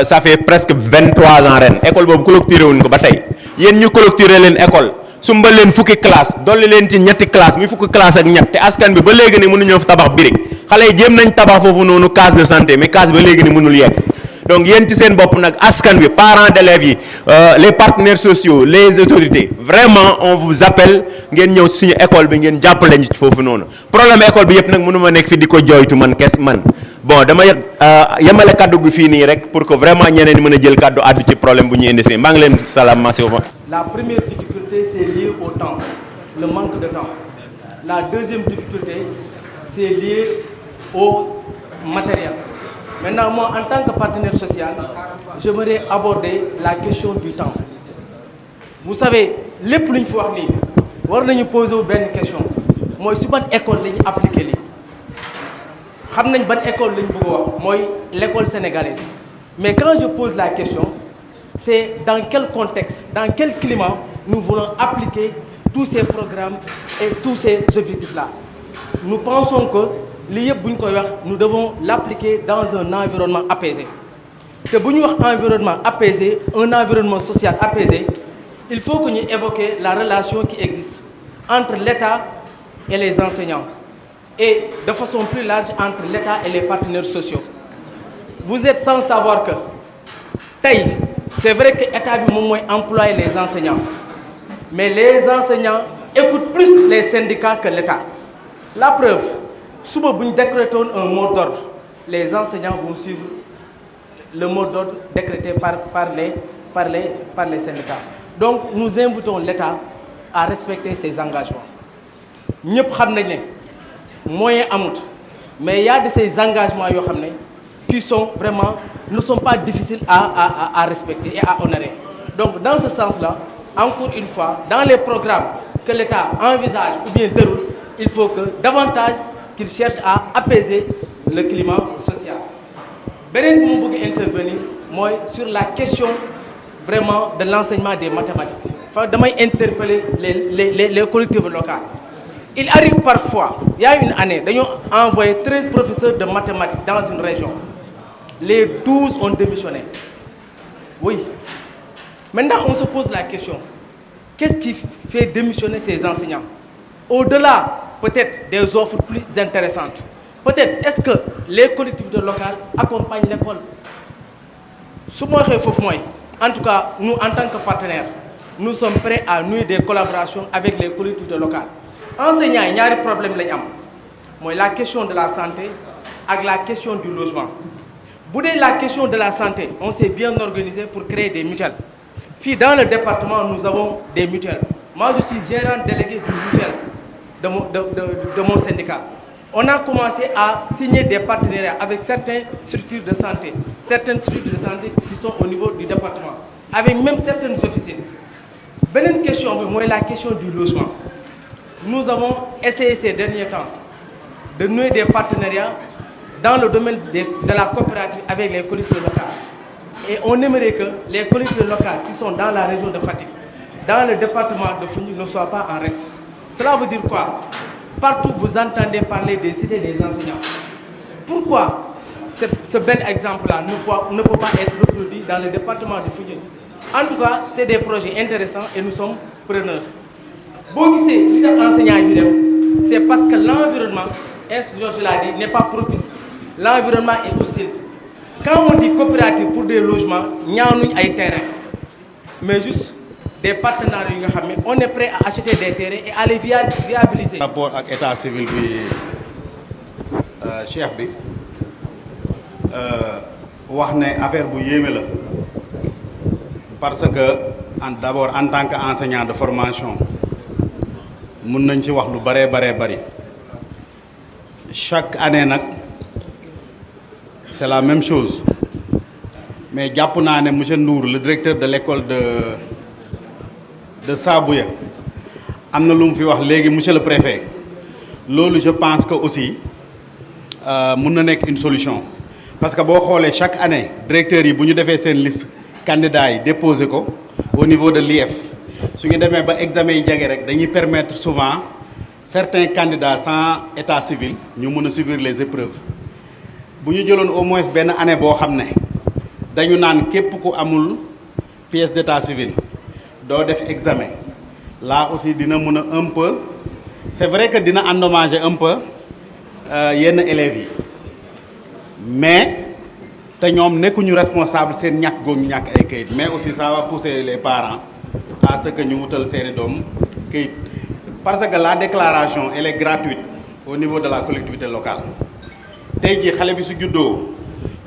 ça fait presque 23 ans ren école boobu clôturé wuñ ko ba tey yéen ñu clôturé leen école sumbal leen fukki classe dolli leen ci ñetti classe muy fukki classe ak ñett te askan bi ba léegi ni mënuñoo tabax birig xale yi jéem nañ tabax foofu noonu case de santé mais case ba léegi ni mënul yegg donc yéen ci seen bopp nag askan wi parents d'élèves yi les partenaires sociaux les autorités vraiment on vous appelle ngeen ñëw suñu école bi ngeen jàppale ñu ci foofu noonu problème école bi yëpp nag mënu ma nekk fi di ko jooytu man bon dama yemale kaddu gi fii nii rek pour que vraiment ñeneen mën a jël kaddu addu ci problème bu ñu indi si maa ngi leen salaam massiwement. La première difficulté c'est lié au temps, le manque de temps. La deuxième difficulté c'est lié au matériel. Maintenant moi en tant que partenaire social j'aimerais aborder la question du temps. Vous savez lépp lu ñu fi wax nii war nañu poser benn question mooy si ban école la ñu appliquer lii. xam nañ ban école lañ bëgg a wax mooy l'école sénégalaise mais quand je pose la question c'est dans quel contexte dans quel climat nous voulons appliquer tous ces programmes et tous ces objectifs-là. Nous pensons que li yëpp bu ñu koy wax nous devons l'appliquer dans un environnement apaisé te bu ñu wax environnement apaisé un environnement social apaisé il faut que ñu évoquer la relation qui existe entre l'État et les enseignants et de façon plus large entre l'État et les partenaires sociaux. Vous êtes sans savoir que tey c'est vrai que État bi moom mooy employer les enseignants mais les enseignants écoutent plus les syndicats que l'État. La preuve suba bu ñu décrété woon un mot d'ordre les enseignants vont suivre le mot d'ordre décrété par les syndicats. Donc nous invitons l'État à respecter ses engagements. ñëpp xam nañ ne moyen amut mais il y a de ces engagements yoo xam ne qui sont vraiment ne sont pas difficiles à respecter et à honorer. Donc dans ce sens-là encore une fois dans les programmes que l'État envisage ou bien déroule, il faut que davantage qu'il cherche à apaiser le climat social. Beneen bi mu bëgg intervenir mooy sur la question vraiment de l'enseignement des mathématiques. Enfin, damay interpeller les collectivités locales. Il arrive parfois, il y a une année, nous avons envoyé 13 professeurs de mathématiques dans une région. Les 12 ont démissionné. Oui. Maintenant, on se pose la question, qu'est-ce qui fait démissionner ces enseignants? Au-delà, peut-être, des offres plus intéressantes. Peut-être, est-ce que les collectivités locales accompagnent l'école? En tout cas, nous, en tant que partenaires, nous sommes prêts à nouer des collaborations avec les collectivités locales. Enseignants, il y a un problème. La question de la santé et la question du logement. Pour la question de la santé, on s'est bien organisé pour créer des mutuelles. Dans le département, nous avons des mutuelles. Moi, je suis gérant délégué d'une mutuelle de mon syndicat. On a commencé à signer des partenariats avec certaines structures de santé qui sont au niveau du département, avec même certaines officines. Une question, la question du logement. Nous avons essayé ces derniers temps de nouer des partenariats dans le domaine de la coopérative avec les collectivités locales. Et on aimerait que les collectivités locales qui sont dans la région de Fatick, dans le département de Foundiougne, ne soient pas en reste. Cela veut dire quoi? Partout vous entendez parler des cités des enseignants. Pourquoi ce bel exemple-là ne peut pas être reproduit dans le département de Foundiougne? En tout cas, c'est des projets intéressants et nous sommes preneurs. C'est parce que l'environnement, je l'ai dit, n'est pas propice. L'environnement est hostile. Quand on dit coopérative pour des logements, il y a un terrain. Mais juste des partenaires, on est prêt à acheter des terrains et à les viabiliser. Par rapport à l'état civil, Cheikh bi wax ne affaire bu yéeme la parce que d'abord en tant qu'enseignant de formation mun nañ ci wax lu bari chaque année c'est la même chose mais jàpp naa ne monsieur Ndour le directeur de l'école de Sabouya am na lu mu fi wax léegi monsieur le préfet loolu je pense que aussi mun na nekk une solution parce que boo xoolee chaque année directeurs yi bu ñu defee seen liste candidats yi déposé ko au niveau de l'IF su ñu demee ba examen yi jege rek dañuy permettre souvent certains candidats sans état civil ñu mën a subir les épreuves bu ñu jëloon au moins benn année boo xam ne dañu naan képp ku amul pièce d'état civil doo def examen là aussi dina mën a un peu c'est vrai que dina endommager un peu yenn élèves yi mais te ñoom nekkuñu responsable seen ñàkk googu ñu ñàkk ay kayit mais aussi ça va pousser les parents à ce que ñu wutal seeni doom kayit parce que la déclaration elle est gratuite au niveau de la collectivité locale tey jii xale bi su juddoo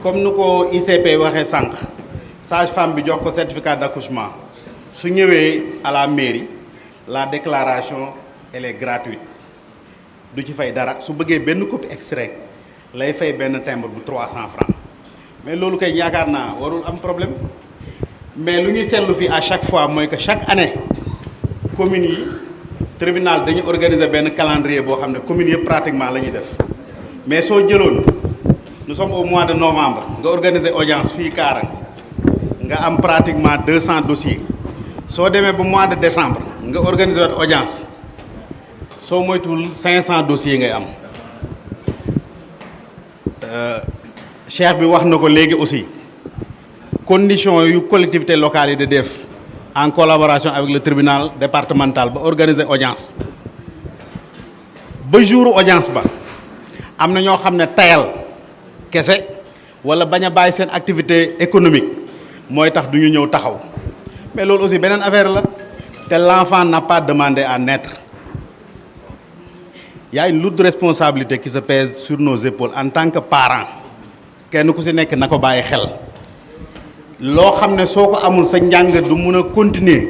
comme nu ko ICP waxee sànq sage-femme bi jox ko certificat d'accouchement su ñëwee à la mairie la déclaration elle est gratuite du ci fay dara su bëggee benn copie extrait lay fay benn timbre bu 300 francs mais loolu kay yaakaar naa warul am problème mais lu ñuy seetlu fii à chaque fois mooy que chaque année communes yi tribunal dañu organiser benn calendrier boo xam ne communes yëpp pratiquement la ñuy def mais soo jëloon nous sommes au mois de novembre nga organiser audience fii Kaarang nga am pratiquement 200 dossiers soo demee ba mois de décembre nga organiser waat audience soo moytuwul 500 dossiers ngay am Cheikh bi wax na ko léegi aussi conditions yu collectivité locale yi di def en collaboration avec le tribunal départemental ba organiser audience ba jour audience ba am na ñoo xam ne tayal kese wala bañ a bàyyi seen activité économique mooy tax du ñu ñëw taxaw mais loolu aussi beneen affaire la te l'enfant n'a pas demandé à naître. Il y a une lourde responsabilité qui se pèse sur nos épaules en tant que parents kenn ku si nekk na ko bàyyi xel loo xam ne soo ko amul sa njàng du mun a continuer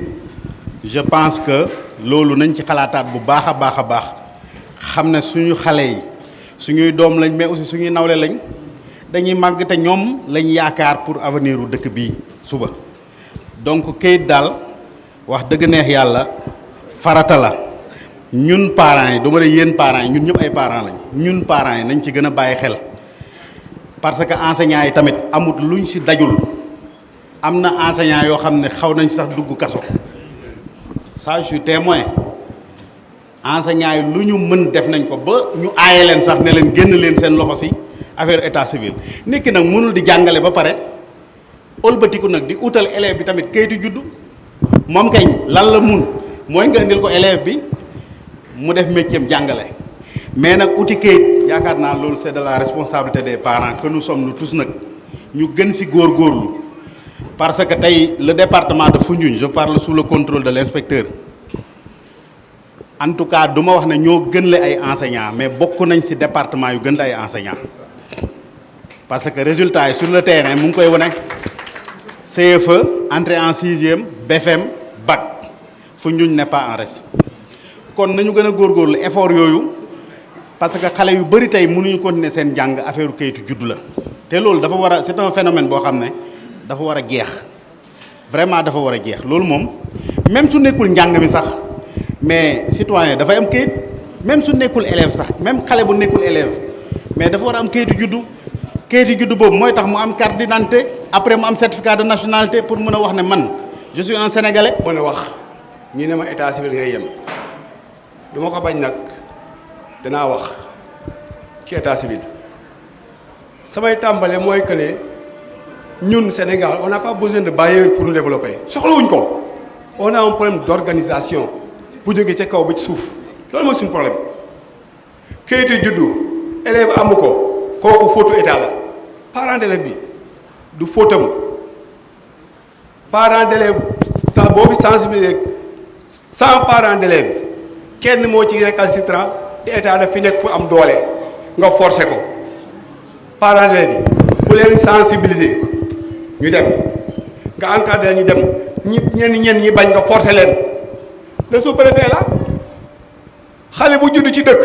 je pense que loolu nañ ci xalaataat bu baax a baax xam ne suñu xale yi suñuy doom lañ mais aussi suñuy nawle lañ dañuy màgg te ñoom lañ yaakaar pour avenir u dëkk bii suba donc kayit daal wax dëgg neex yàlla farata la ñun parents yi du ma ne yéen parents yi ñun ñëpp ay parents lañ ñun parents yi nañ ci gën a bàyyi xel parce que enseignants yi tamit amut luñ si dajul am na enseignants yoo xam ne xaw nañ sax dugg kaso ça je suis témoin enseignants yi lu ñu mën def nañ ko ba ñu aaye leen sax ne leen génn leen seen loxo si affaire état civil nit ki nag mënul di jàngale ba pare ëlbatiku nag di utal élève bi tamit kayitu juddu moom kañ lan la mun mooy nga indil ko élève bi mu def métier am jàngale mais nag uti kayit yaakaar naa loolu c'est de la responsabilité des parents que nous sommes nous tous nag ñu gën si góorgóorlu parce que tey le département de Foundiougne je parle sous le contrôle de l'inspecteur en tout cas du ma wax ne ñoo gën le ay enseignants mais bokk nañ si département yu gën le ay enseignants parce que résultat yi sur le terrain mu ngi koy wane CFE entrée en 6e BFM bac Foundiougne n'est pas en reste kon nañu gën a góorgóorlu effort yooyu parce que xale yu bëri tey mënuñu continuer seen njàng affaire kayitu juddu la te loolu dafa war a c'est un phénomène boo xam ne dafa war a jeex vraiment dafa war a jeex loolu moom même su nekkul njàng mi sax mais citoyen dafay am kayit même su nekkul élève sax même xale bu nekkul élève mais dafa war a am kayitu juddu boobu mooy tax mu am carte d'identité après mu am certificat de nationalité pour mën a wax ne man je suis un sénégalais. mën a wax ñi ne ma état civil ngay yem du ma ko bañ nag danaa wax ci état civil samay tàmbale mooy que ne ñun Sénégal on n'a pas besoin de bailleurs pour nous développer soxlawuñ ko on a un problème d'organisation bu jógee ca kaw ba ci suuf loolu mooy suñu problème kayitu juddu élève amu ko kooku fautu état la parent d'élève bi du fautam parent d'élève sax boobu sensibiliser 100 parents d'élèves kenn moo ci récalcitrant te état daf fi nekk pour am doole nga forcer ko parents d'élèves bi ku leen sensibiliser ñu dem nga encadrer ñu dem ñenn ñi bañ nga forcer leen le sous-préfet la xale bu judd ci dëkk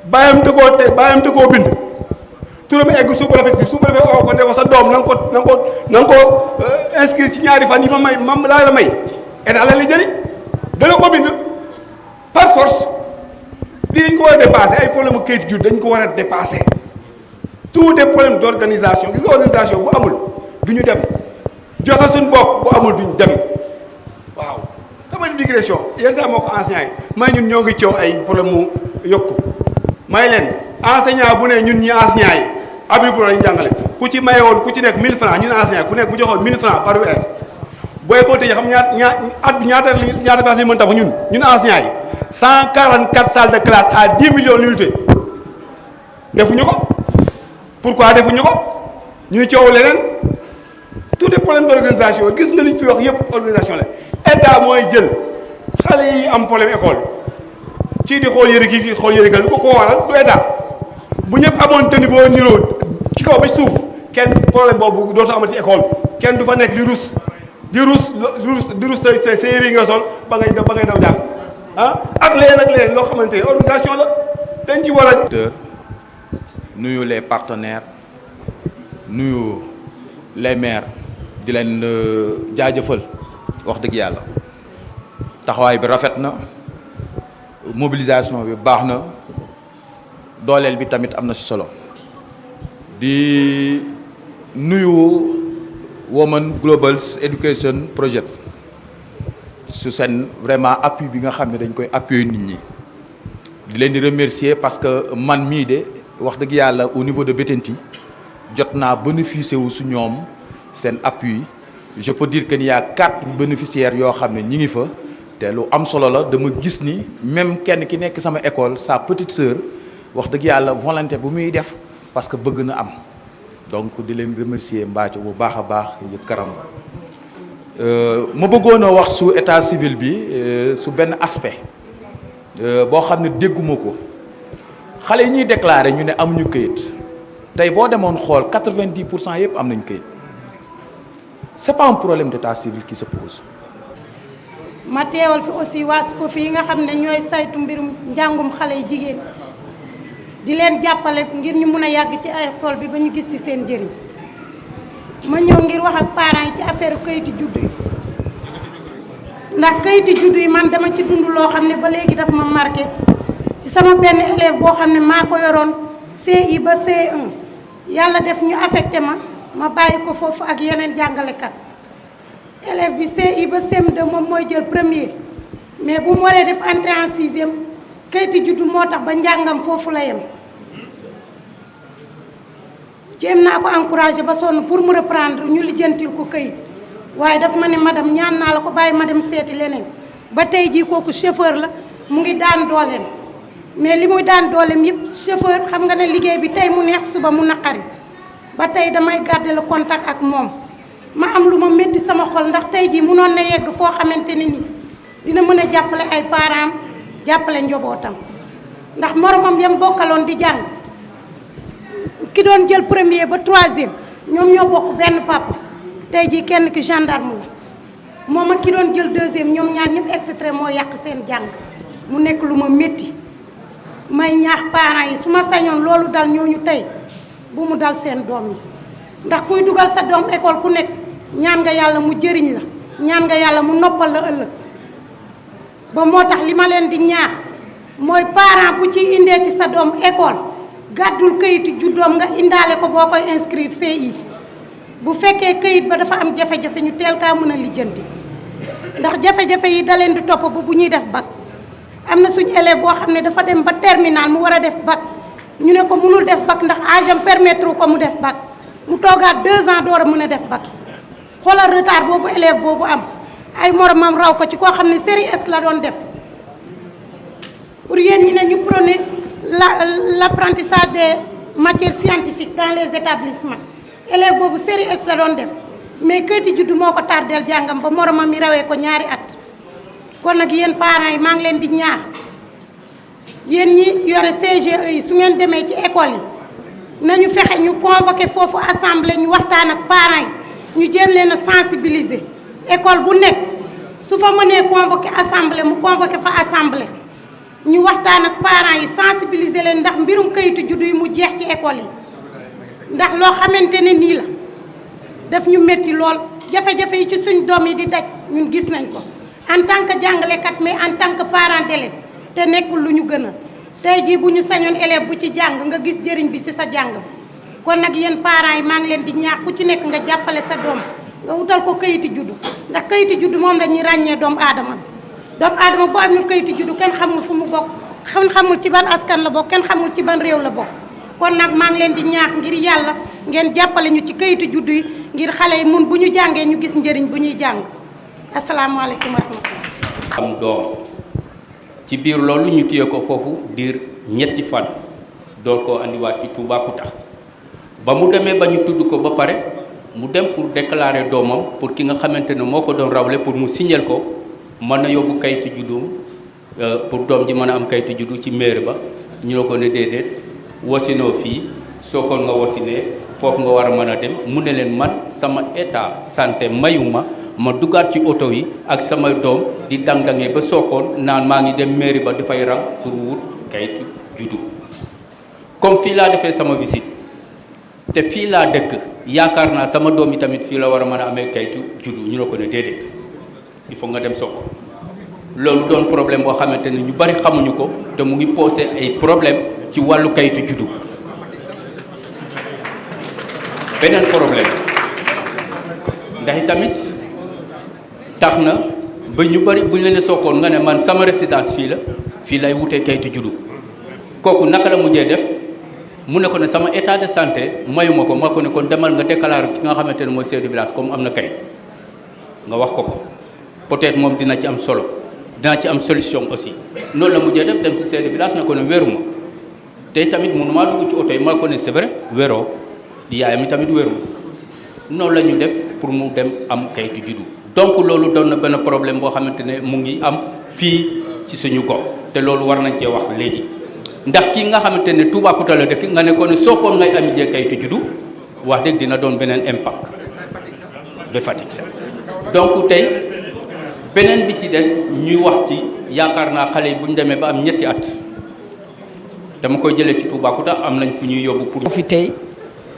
bàyyam te koo bind turam egg sous-préfet oo ko ne ko sa doom na nga ko inscrire ci ñaari fan yi ma may laa la may état la li jëriñ dana ko bind par force dañ ko war a dépasser ay problème kayit judd dañ ko war a dépasser tous des problèmes d'organisation gis nga organisation bu amul du ñu dem joxe suñu bopp bu amul duñ dem waaw dama di digression yenn saa moo ko enseignant yi may ñun ñoo ngi coow ay problème mu yokku may leen enseignant bu ne ñun ñi enseignant yi abri pour lañu jàngale ku ci maye woon ku ci nekk 1000 francs ñun enseignant ku nekk bu joxoon 1000 francs par weer booy ko tëjee xam ñaata classe yi mën tax ñun enseignant yi 144 salles de classe à 10 millions d'unités defuñu ko pourquoi defuñu ko ñuy coow leneen tout est problème d'organisation gis nga li ñu fi wax yëpp organisation la état mooy jël xale yi am problème école ci di xool yëre kii xool yëre lu ko waral du état bu ñëpp amoon tëni boo niroo ci kaw ba suuf kenn problème boobu dootu amati école kenn du fa nekk di rus sa yëre yi nga sol ba ngay daw jàng ak leneen loo xamante ne organisation la dañ ci war a. nuyu les partenaires nuyu les maires di leen jaajëfal wax dëgg yàlla taxawaay bi rafet na mobilisation bi baax na dooleel bi tamit am na ci solo di nuyu Women Global Education Project su seen vraiment appui bi nga xam ne dañ koy appuyer nit ñi di leen di remercier parce que man mii de wax dëgg yàlla au niveau de Bettenty jot naa bénéficier wu su ñoom seen appui je peux dire que il y a 4 bénéficiaires yoo xam ne ñi ngi fa te lu am solo la dama gis ni même kenn ki nekk sama école sa petite sœur wax dëgg yàlla volonté bu muy def parce que bëgg na am donc di leen remercier Mbathio bu baax a baax yu karam ma bëggoon a wax su état civil bi su benn aspect boo xam ne dégguma ko xale yi ñuy déclarer ñu ne amuñu këyit tey boo demoon xool 90% yëpp am nañ këyit c'est pas un problème d'état civil qui se pose. ma teewal fi aussi waa SCOFI yi nga xam ne ñooy saytu mbirum njàngum xale yi jigéen di leen jàppale ngir ñu mun a yàgg ci école bi ba ñu gis ci seen njëriñ ma ñëw ngir wax ak parents yi ci affaire kayitu juddu yi ndax kayiti juddu yi man dama ci dund loo xam ne ba léegi daf ma marqué ci sama benn élève boo xam ne maa ko yoroon CI ba C1 yàlla def ñu affecté ma bàyyi ko foofu ak yeneen jàngalekat élève bi CI ba CM2 moom mooy jël premier mais bu mu waree def entrée en sixième kayiti juddu moo tax ba njàngam foofu la yem jéem naa ko encouragé ba sonn pour mu reprendre ñu lijjantil ko kayit waaye daf ma ne madame ñaan naa la ko bàyyi ma dem seeti leneen ba tey jii kooku chauffeur la mu ngi daan dooleem mais li muy daan dooleem yëpp chauffeur xam nga ne liggéey bi tey mu neex suba mu naqari ba tey damay garder le contact ak moom ma am lu ma métti sama xol ndax tey jii munoon na yegg foo xamante ne ni dina mën a jàppale ay parents jàppale njobootam ndax moromam yam bokkaloon di jàng ki doon jël premier ba troisième ñoom ñoo bokk benn papa tey jii kenn ki gendarme la moom ak ki doon jël deuxième ñoom ñaar ñëpp extrait moo yàq seen jàng mu nekk lu ma métti may ñaax parents yi su ma sañoon loolu dal ñooñu tey bu mu dal seen doom yi ndax kuy dugal sa doom école ku nekk ñaan nga yàlla mu jëriñ la ñaan nga yàlla mu noppal la ëllëg ba moo tax li ma leen di ñaax mooy parent bu ci indeeti sa doom école gàddul kayiti juddoom nga indaale ko boo koy inscrire CI bu fekkee kayit ba dafa am jafe-jafe ñu teel kaa mën a lijjanti ndax jafe-jafe yi da leen di topp ba bu ñuy def bac am na suñu élève boo xam ne dafa dem ba terminal mu war a def bac ñu ne ko mënul def bac ndax âge am permettre ko mu def bac mu toogaat 2 ans door a mën a def bac xoolal retard boobu élève boobu am ay moromam raw ko ci koo xam ne série S la doon def pour yéen ñi ne ñu prôné l'apprentissage des matières scientifiques dans les établissements élève boobu série S la doon def mais kayiti juddu moo ko tardeel jàngam ba moromam mi rawee ko ñaari at kon nag yéen parents yi maa ngi leen di ñaax yéen ñi yore CGE yi su ngeen demee ci école yi nañu fexe ñu convoqué foofu assemblée ñu waxtaan ak parents yi ñu jéem leen a sensibiliser école bu nekk su fa mënee convoqué assemblée mu convoqué fa assemblée ñu waxtaan ak parents yi sensibiliser leen ndax mbirum kayitu juddu yi mu jeex ci école yi ndax loo xamante ne nii la daf ñu métti lool jafe-jafe yi ci suñ doom yi di daj ñun gis nañ ko en tant que jàngalekat mais en tant que parent d'élève te nekkul lu ñu gën a tey jii bu ñu sañoon élève bu ci jàng nga gis jëriñ bi ci sa jàng kon nag yéen parents yi maa ngi leen di ñaax ku ci nekk nga jàppale sa doom nga wutal ko kayiti juddu ndax kayiti juddu moom la ñuy ràññee doomu aadama bu amul kayiti juddu kenn xamul fu mu bokk kenn xamul ci ban askan la bokk kenn xamul ci ban réew la bokk kon nag maa ngi leen di ñaax ngir yàlla ngeen jàppale ñu ci kayiti juddu yi ngir xale yi mun bu ñu jàngee ñu gis njëriñ bu ñuy jàng asalaamaaleykum wa rahmatulah. am doom ci biir loolu ñu téye ko foofu diir ñetti fan door koo andiwaat ci Toubacouta ba mu demee ba ñu tudd ko ba pare mu dem pour déclarer doomam pour ki nga xamante ne moo ko doon rawle pour mu signal ko mën na yóbbu kayitu juddu pour doom ji mën a am kayitu juddu ci mairie ba ñu ne ko ne déedéet wasinoo fii Sokone nga wasinee foofu nga war a mën a dem mu ne leen man sama état santé mayuma ma dugaat ci oto yi ak sama doom di dang-dangee ba Sokone naan maa ngi dem mairie ba dafay rang pour wut kayitu juddu comme fii laa defee sama visite te fii laa dëkk yaakaar naa sama doom yi tamit fii la war a mën a amee kayitu juddu ñu ne ko ne déedéet il faut nga dem Sokone loolu doon problème boo xamante ne ñu bari xamuñu ko te mu ngi posé ay problème ci wàllu kayitu juddu beneen problème ndax tamit tax na ba ñu bari bu ñu la ne Sokone nga ne man sama résidence fii lay wutee kayitu juddu kooku naka la mujjee def mu ne ko ne sama état de santé mayuma ko ma ko ne kon demal nga déclarer ki nga xamante ne mooy chef de village comme am na kayit nga wax ko ko peut-être moom dina ci am solo dina ci am solution aussi noonu la mujjee def dem ci chef de village ne ko ne wéruma te tamit mënumaa dugg ci oto yi ma ko ne c'est vrai wéroo di yaayam mi tamit wéruma noonu la ñu def pour mu dem am kayitu juddu donc loolu doon na benn problème boo xamante ne mu ngi am fii ci suñu gox te loolu war nañ cee wax léegi ndax ki nga xamante ne Toubacouta la dëkk nga ne ko ne Sokone ngay am jee kayitu juddu wax dëgg dina doon beneen impact de Fatick sax donc tey beneen bi ci des ñuy wax ci yaakaar naa xale yi bu ñu demee ba am ñetti at dama koy jëlee ci Toubacouta am nañ fu ñuy yóbbu pour. fi tey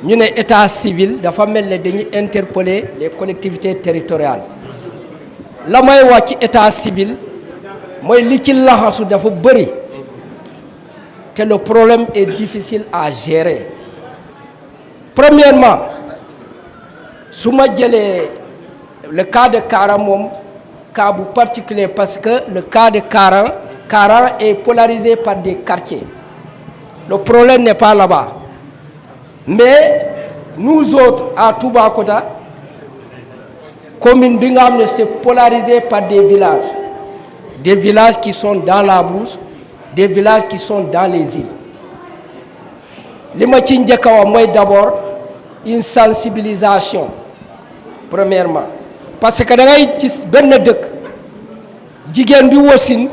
ñu ne état civil dafa mel ne dañuy interpeller les collectivités territoriales la may wax ci état civil mooy li ci laxasu dafa bëri te le problème est difficile à gérer. Premièrement, su ma jëlee le cas de Kara moom cas bu particulier parce que le cas de Kara est polarisé par des quartiers. Le problème n'est pas là-bas. Mais nous autres à Toubacouta, commune bi nga xam ne c'est polarisé par des villages qui sont dans la brousse, des villages qui sont dans les îles. Li ma ci njëkk a wax mooy d'abord une sensibilisation premièrement parce que da ngay gis benn dëkk jigéen bi wasin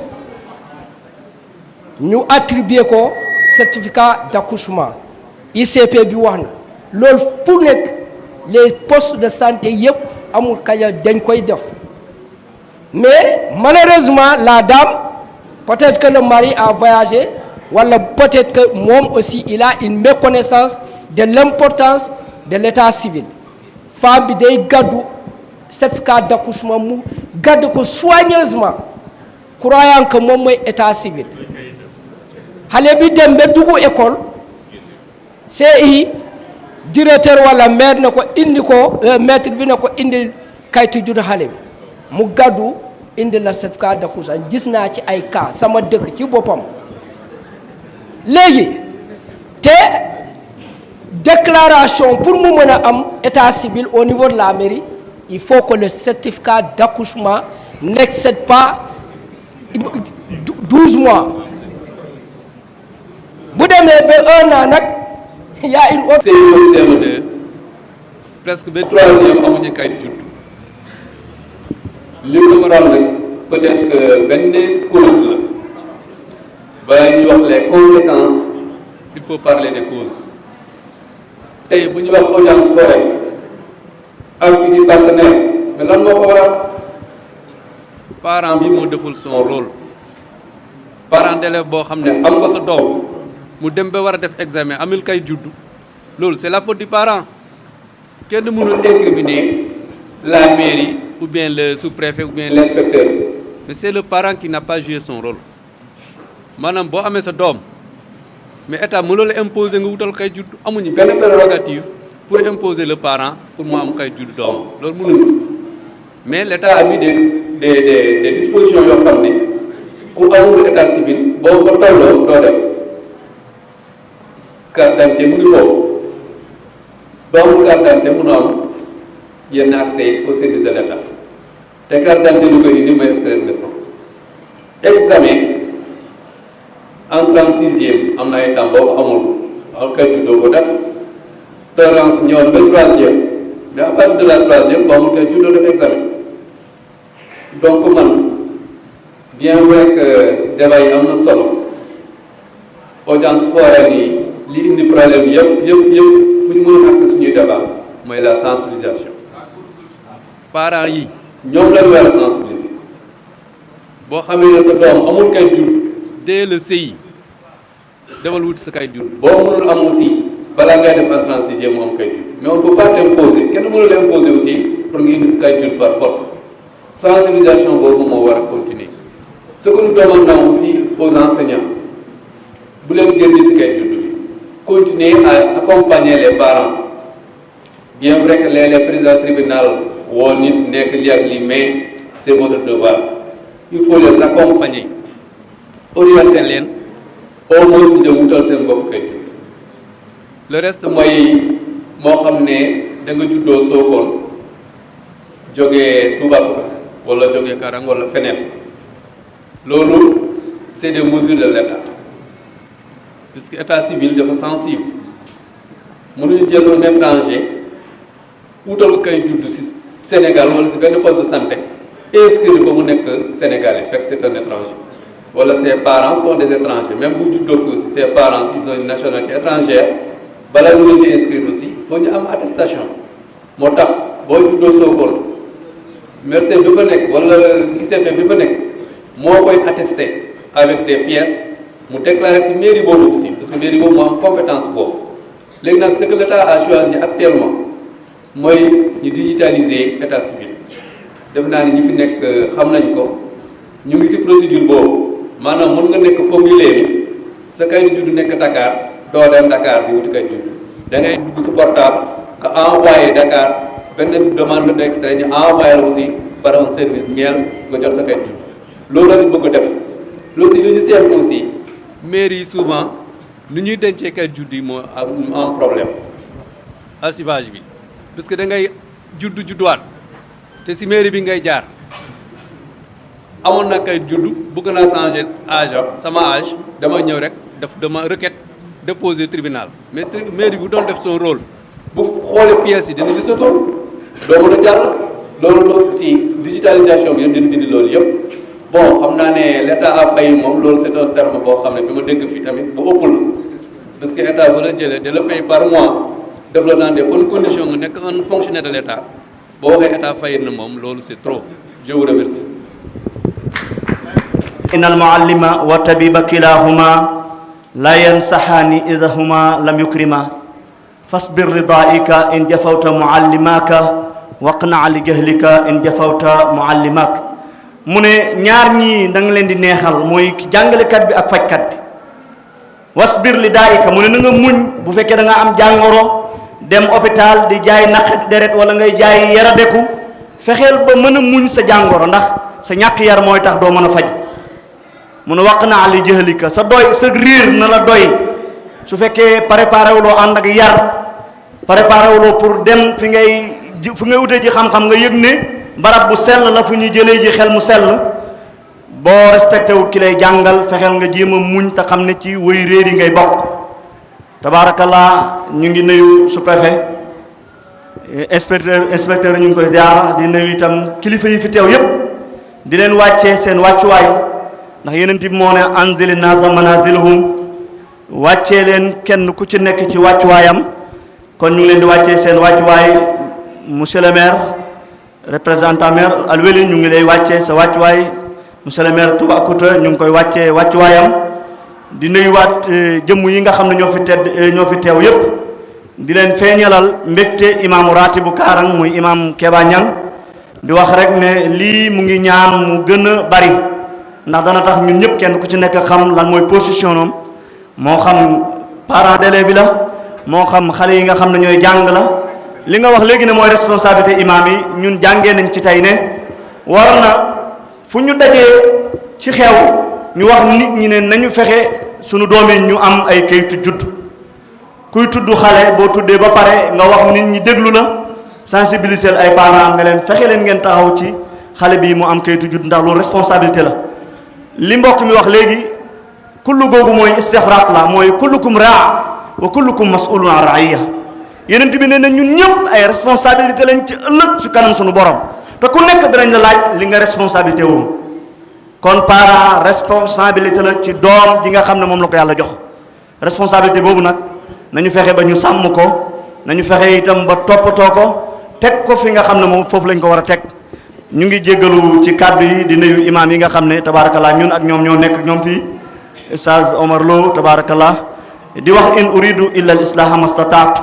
ñu attribuer ko certificat d'accouchement ICP bi wax na loolu pour nekk les postes de santé yëpp amul kaya dañ koy def mais malheureusement la dame peut-être que le mari a voyagé wala peut-être que moom aussi il a une méconnaissance de l'importance de l'état civil femme bi day gàddu certificat d'accouchement mu gàddu ko soigneusement croyant que moom mooy état civil xale bi dem ba dugg école CI directeur wala maître na ko indi ko maître bi na ko indi kayitu juddu xale bi mu gàddu indi la certificat d'accouchement gis naa ci ay cas sama dëkk ci boppam léegi te déclaration pour mu mën a am état civil au niveau de la mairie il faut que le certificat d'accouchement n'excède pas 12 mois bu demee ba 1 an nag il y a une autre. CE2 presque ba 3e amuñu kayit judd li ko waral rek peut-être que benn cause la ba ñuy wax les conséquences il faut parler des causes tey bu ñu wax audience foraine ak di partenaire mais lan moo ko waral parent bi moo deful son rôle parent d'élève boo xam ne am nga sa doom mu dem ba war a def examen amul kay juddu loolu c'est la faute du parent kenn mënul incriminer la mairie ou bien le sous-préfet ou bien l'inspecteur mais c'est le parent qui n'a pas joué son rôle maanaam boo amee sa doom mais état mënoo la imposer nga wutal kay juddu amuñu benn prérogative pour imposer le parent pour mu am kay juddu doom loolu mënuñu mais l'état a mis des dispositions yoo xam ne ku amul état civil boo ko tolloo doo dem carte d'identité mu ngi foofu doo amul carte d'identité mënu am yenn accès au service de l'état te carte d'identité lu koy indi mooy extrait de naissance examen en 36e am na ay temps boo ko amul ak kay juddoo ko def tolérance ñëwoon ba 3e mais à partir de la 3e boo amul kay juddoo def examen donc man bien vrai que débat yi am na solo audience foraine yi li indi problème yëpp fu ñu mën a accès suñuy débat mooy la sensibilisation parents yi ñoom la ñu war a sensibiliser boo xamee ne sa doom amul kay judd dès le CI demal wuti sa kay judd boo mënul am aussi balaa ngay def en 36e mu am kay judd mais on ne peut pas t'imposer kenn mënul la imposer aussi pour nga indi kay judd par force sensibilisation boobu moo war a continuer ce que nous demandons aussi aux enseignants bu leen génn ci kay judd bi continuer à accompagner les parents bien vrai que les présidents tribunal woo nit nekk li ak li mais c'est votre devoir il faut les accompagner orienter leen au moins ñu dem wutal seen bopp kay judd le reste mooy moo xam ne da nga juddoo Sokone jógee Toubacouta wala jógee Karang wala feneen loolu c'est des mesures de l'État puisque état civil dafa sensible mënuñu jël un étranger wutal ko kay judd ci Sénégal wala ci benn poste de santé inscrire ko mu nekk sénégalais fekk c'est un étranger wala ses parents sont des étrangers même bu juddoo fi aussi ses parents ils ont une nationalité étrangère balaa ñu leen di inscrire aussi faut ñu am attestation moo tax boo juddoo Sokone merci bi fa nekk wala ICP bi fa nekk moo koy attester avec des pièces mu déclarer ci mairie boobu aussi parce que mairie boobu moo am compétence boobu léegi nag ce que l'État a choisi actuellement mooy ñu digitaliser état civil def naa ni ñi fi nekk xam nañ ko ñu ngi ci procédure boobu maanaam mën nga nekk foofu léegi sa kayitu juddu nekk Dakar doo dem Dakar di wuti kayitu juddu da ngay dugg sa portable nga envoyé Dakar benn demande d'extrait ñu envoyé la aussi par un service ñeel nga jot sa kayitu juddu loolu la ñu bëgg a def loolu si lu ñu seetlu aussi mairie yi souvent nu ñuy dencee kayitu juddu yi moo am problème archivage bi parce que da ngay judduwaat te si mairie bi ngay jaar amoon na kay juddu bëgg naa changer âge sama âge dama ñëw rek def dama requête déposer tribunal mais mairie bu doon def son rôle bu xoolee pièces yi dina ci soto doo mën a jàll loolu si digitalisation bi yéen dina dindi loolu yëpp bon xam naa ne l' état a failli moom loolu c' est un terme boo xam ne bi ma dégg fii tamit bu ëpp la parce que état bu la jëlee da la fay par mois def la dans des bonnes conditions nga nekk un fonctionnaire de l' état boo waxee état failli na moom loolu c' est trop je vous remercie. إن المعلم والطبيب كلاهما لا ينصحان إذا هما لم يكرما فاصبر لضائك إن جفوت معلماك واقنع لجهلك إن جفوت معلماك mu ne ñaar ñii da nga leen di neexal mooy jàngalekat bi ak fajkat bi wasbir li daayika mu ne na nga muñ bu fekkee da nga am jàngoro dem hôpital di jaay naq deret wala ngay jaay yaradeku fexeel ba mën a muñ sa jàngoro ndax sa ñàkk yar mooy tax doo mën a faj mu ne waq naa li jëhalika sa doy sa riir na la doy su fekkee préparé wuloo ànd ak yar préparé wuloo pour dem fi ngay utee ji xam-xam nga yëg ne barab bu sell la fu ñuy jëlee ji xel mu sell boo respecté wut ki lay jàngal fexeel nga jéem a muñ te xam ne ci wëy réer yi ngay bokk tabaarakallah ñu ngi nuyu sous-préfet inspecteur ñu ngi koy jaar di nuyu itam kilifa yi fi teew yépp di leen wàccee seen wàccuwaay ndax yeneen bi moo ne anzili naasa manazilhum wàccee leen kenn ku ci nekk ci wàccuwaayam kon ñu ngi leen di wàccee seen wàccuwaay monsieur le maire représentant maire Alweli ñu ngi lay wàccee sa wàccuwaay monsieur le maire Toubacouta ñu ngi koy wàccee wàccuwaayam di nuyuwaat jëmm yi nga xam ne ñoo fi teew yépp di leen feeñalal mbégte imaamu ratibu Kaarang muy imaam Keba Niang di wax rek ne lii mu ngi ñaan mu gën a bari ndax dana tax ñun ñëpp kenn ku ci nekk xam lan mooy position am moo xam parent d'élève bi la moo xam xale yi nga xam ne ñooy jàng la li nga wax léegi ne mooy responsabilité imam yi ñun jàngee nañ ci tey ne war na fu ñu dajee ci xew ñu wax nit ñi ne nañu fexe sunu doom yi ñu am ay kayitu judd kuy tudd xale boo tuddee ba pare nga wax nit ñi déglu la sensibiliser ay parents nga leen fexe leen ngeen taxaw ci xale bi mu am kayitu judd ndax loolu responsabilité la li mbokk mi wax léegi kullu googu mooy istixraaq la mooy kullukum raa wa kullukum mas'ulun an ra'iya yeneen bi ne na ñun ñëpp ay responsabilité lañ ci ëllëg su kanam suñu borom te ku nekk danañ la laaj li nga responsabilité woon kon parent responsabilité la ci doom ji nga xam ne moom la ko yàlla jox responsabilité boobu nag nañu fexe ba ñu sàmm ko nañu fexe itam ba toppatoo ko teg ko fi nga xam ne moom foofu lañ ko war a teg ñu ngi jéggalu ci kàddu yi di nuyu imaam yi nga xam ne tabaarakallah ñun ak ñoom ñoo nekk ñoom fii Ustaz Omar Lo tabaarakallah di wax in uridu illa al islaha mastataatu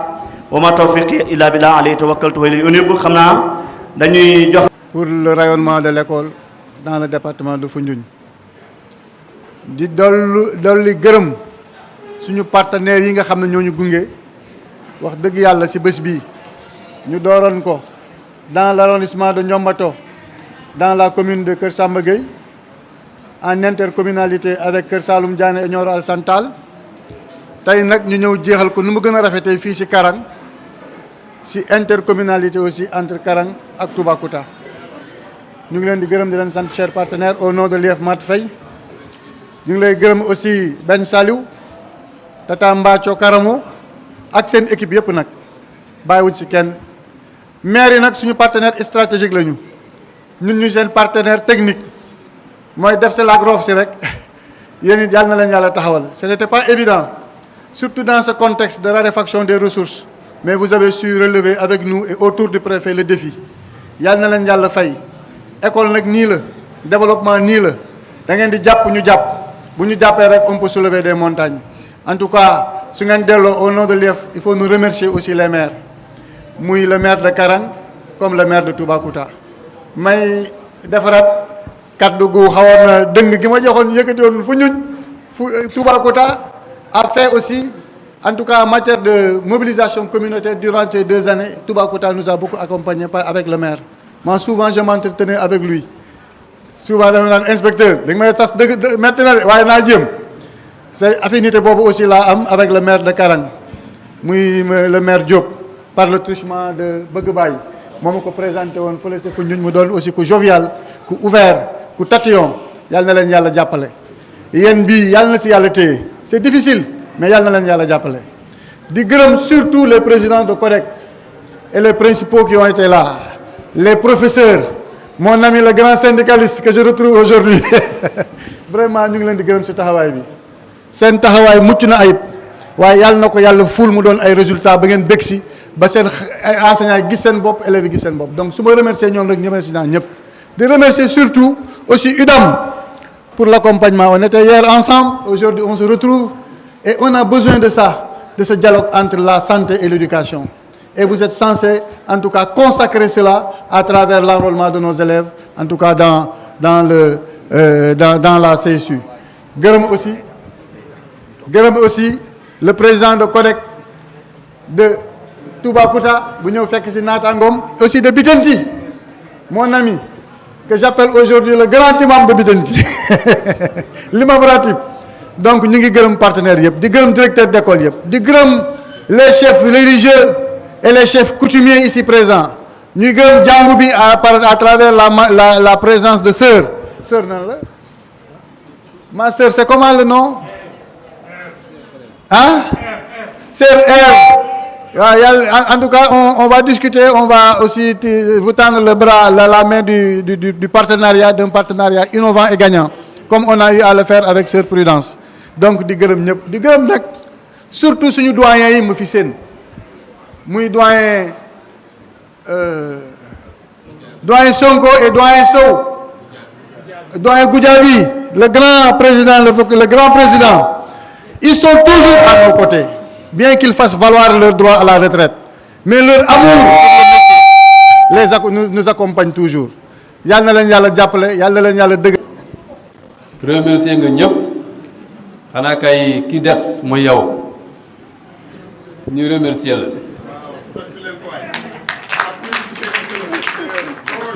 wa ma tawfiqi illa billah alayhi tawakkaltu wa ilayhi unib xam naa dañuy jox pour le rayonnement de l'école dans le département de Foundiougne di dolli gërëm suñu partenaires yi nga xam ne ñoo ñu gunge wax dëgg yàlla ci bés bii ñu dooroon ko dans l'arrondissement de Niombato dans la commune de Kër Samba Gueye en intercommunalité avec Kër Saloum Diané et Nioro Alassane Tall tey nag ñu ñëw jeexal ko nu mu gën a rafetee fii ci Karang ci intercommunalité aussi entre Karang ak Toubacouta ñu ngi leen di gërëm di leen sant chers partenaires au nom de l'IEF Mat Faye ñu ngi lay gërëm aussi Ben Saliou Tata Mbathio Karamo ak seen équipe yëpp nag bàyyiwuñ ci kenn maire yi nag suñu partenaire stratégique lañu ñun ñu seen partenaire technique mooy def si laak roof si rek yéen it yàlla na leen yàlla taxawal ce n'était pas évident surtout dans ce contexte de raréfaction des ressources mais vous avez su relever avec nous et autour du préfet le défi yàlla na leen yàlla fay école nag nii la développement nii la da ngeen di jàpp ñu jàpp bu ñu jàppee rek on peut soulever des montagnes en tout cas su ngeen delloo au nom de l'IEF il faut nous remercier aussi les maires muy le maire de Karang comme le maire de Toubacouta may defaraat kaddu gu xawoon na dëng gi ma joxoon yëkkati woon fu ñuñ fu Toubacouta a fait aussi, en tout cas en matière de mobilisation communautaire durant ces 2 années, Toubacouta nous a beaucoup accompagnés avec le maire. Moi souvent je m'entretenais avec lui. Souvent dama naan inspecteur da nga may sas dëgg metti na de waaye naa jéem. C'est affinité boobu aussi laa am avec le maire de Karang muy le maire Diop par le truchement de Bëgg Baay moo ma ko présenté woon fële sa fu ñun mu doon aussi ku jovial ku ouvert ku tatillon yàlla na leen yàlla jàppale. yéen bii yàlla na si yàlla téye c'est difficile mais yàlla na leen yàlla jàppale. di gërëm surtout les présidents de CODEC et les principaux qui ont été là les professeurs mon ami le grand syndicaliste que je retrouve aujourd'hui vraiment ñu ngi leen di gërëm si taxawaay bi. seen taxawaay mucc na ayib waaye yàlla na ko yàlla ful mu doon ay résultats ba ngeen bég si ba seen ay enseignants gis seen bopp élèves yi gis seen bopp donc su ma remercier ñoom rek ñëmee si naa ñëpp. di remercier surtout aussi UDAM pour l'accompagnement. On était hier ensemble, aujourd'hui on se retrouve et on a besoin de ça, de ce dialogue entre la santé et l'éducation. Et vous êtes censés en tout cas consacrer cela à travers l'enrôlement de nos élèves, en tout cas dans la CSU. gërëm aussi le président de CODEC de Toubacouta bu ñëw fekk ci naataangoom aussi de Bitenti mon ami que j'appelle aujourd'hui le grand imam de Bitenti l'imam ratib. Donc ñu ngi gërëm partenaires yëpp di gërëm directeur d'école yëpp di gërëm les chefs religieux et les chefs coutumiers ici présents ñuy gërëm jàngu bi à travers la présence de sœur nan la ma sœur c'est comment le nom hein sœur Ève. waaw yàlla en tout cas on va discuter, on va aussi vous tendre le bras la main du partenariat, d'un partenariat innovant et gagnant comme on a eu à le faire avec sœur Prudence. Donc di gërëm ñëpp di gërëm nag surtout suñu doyen yi mu fi seen muy doyen Sonko et doyen Sow, doyen Goudiaby, le grand président, le grand président. Ils sont toujours à nos côtés, bien qu'ils fassent valoir leur droit à la retraite, mais leur amour nous accompagne toujours. Yàlla na leen yàlla jàppale, yàlla na leen yàlla dëgg. remercier nga ñëpp xanaa kay ki des mooy yow ñu remercier la.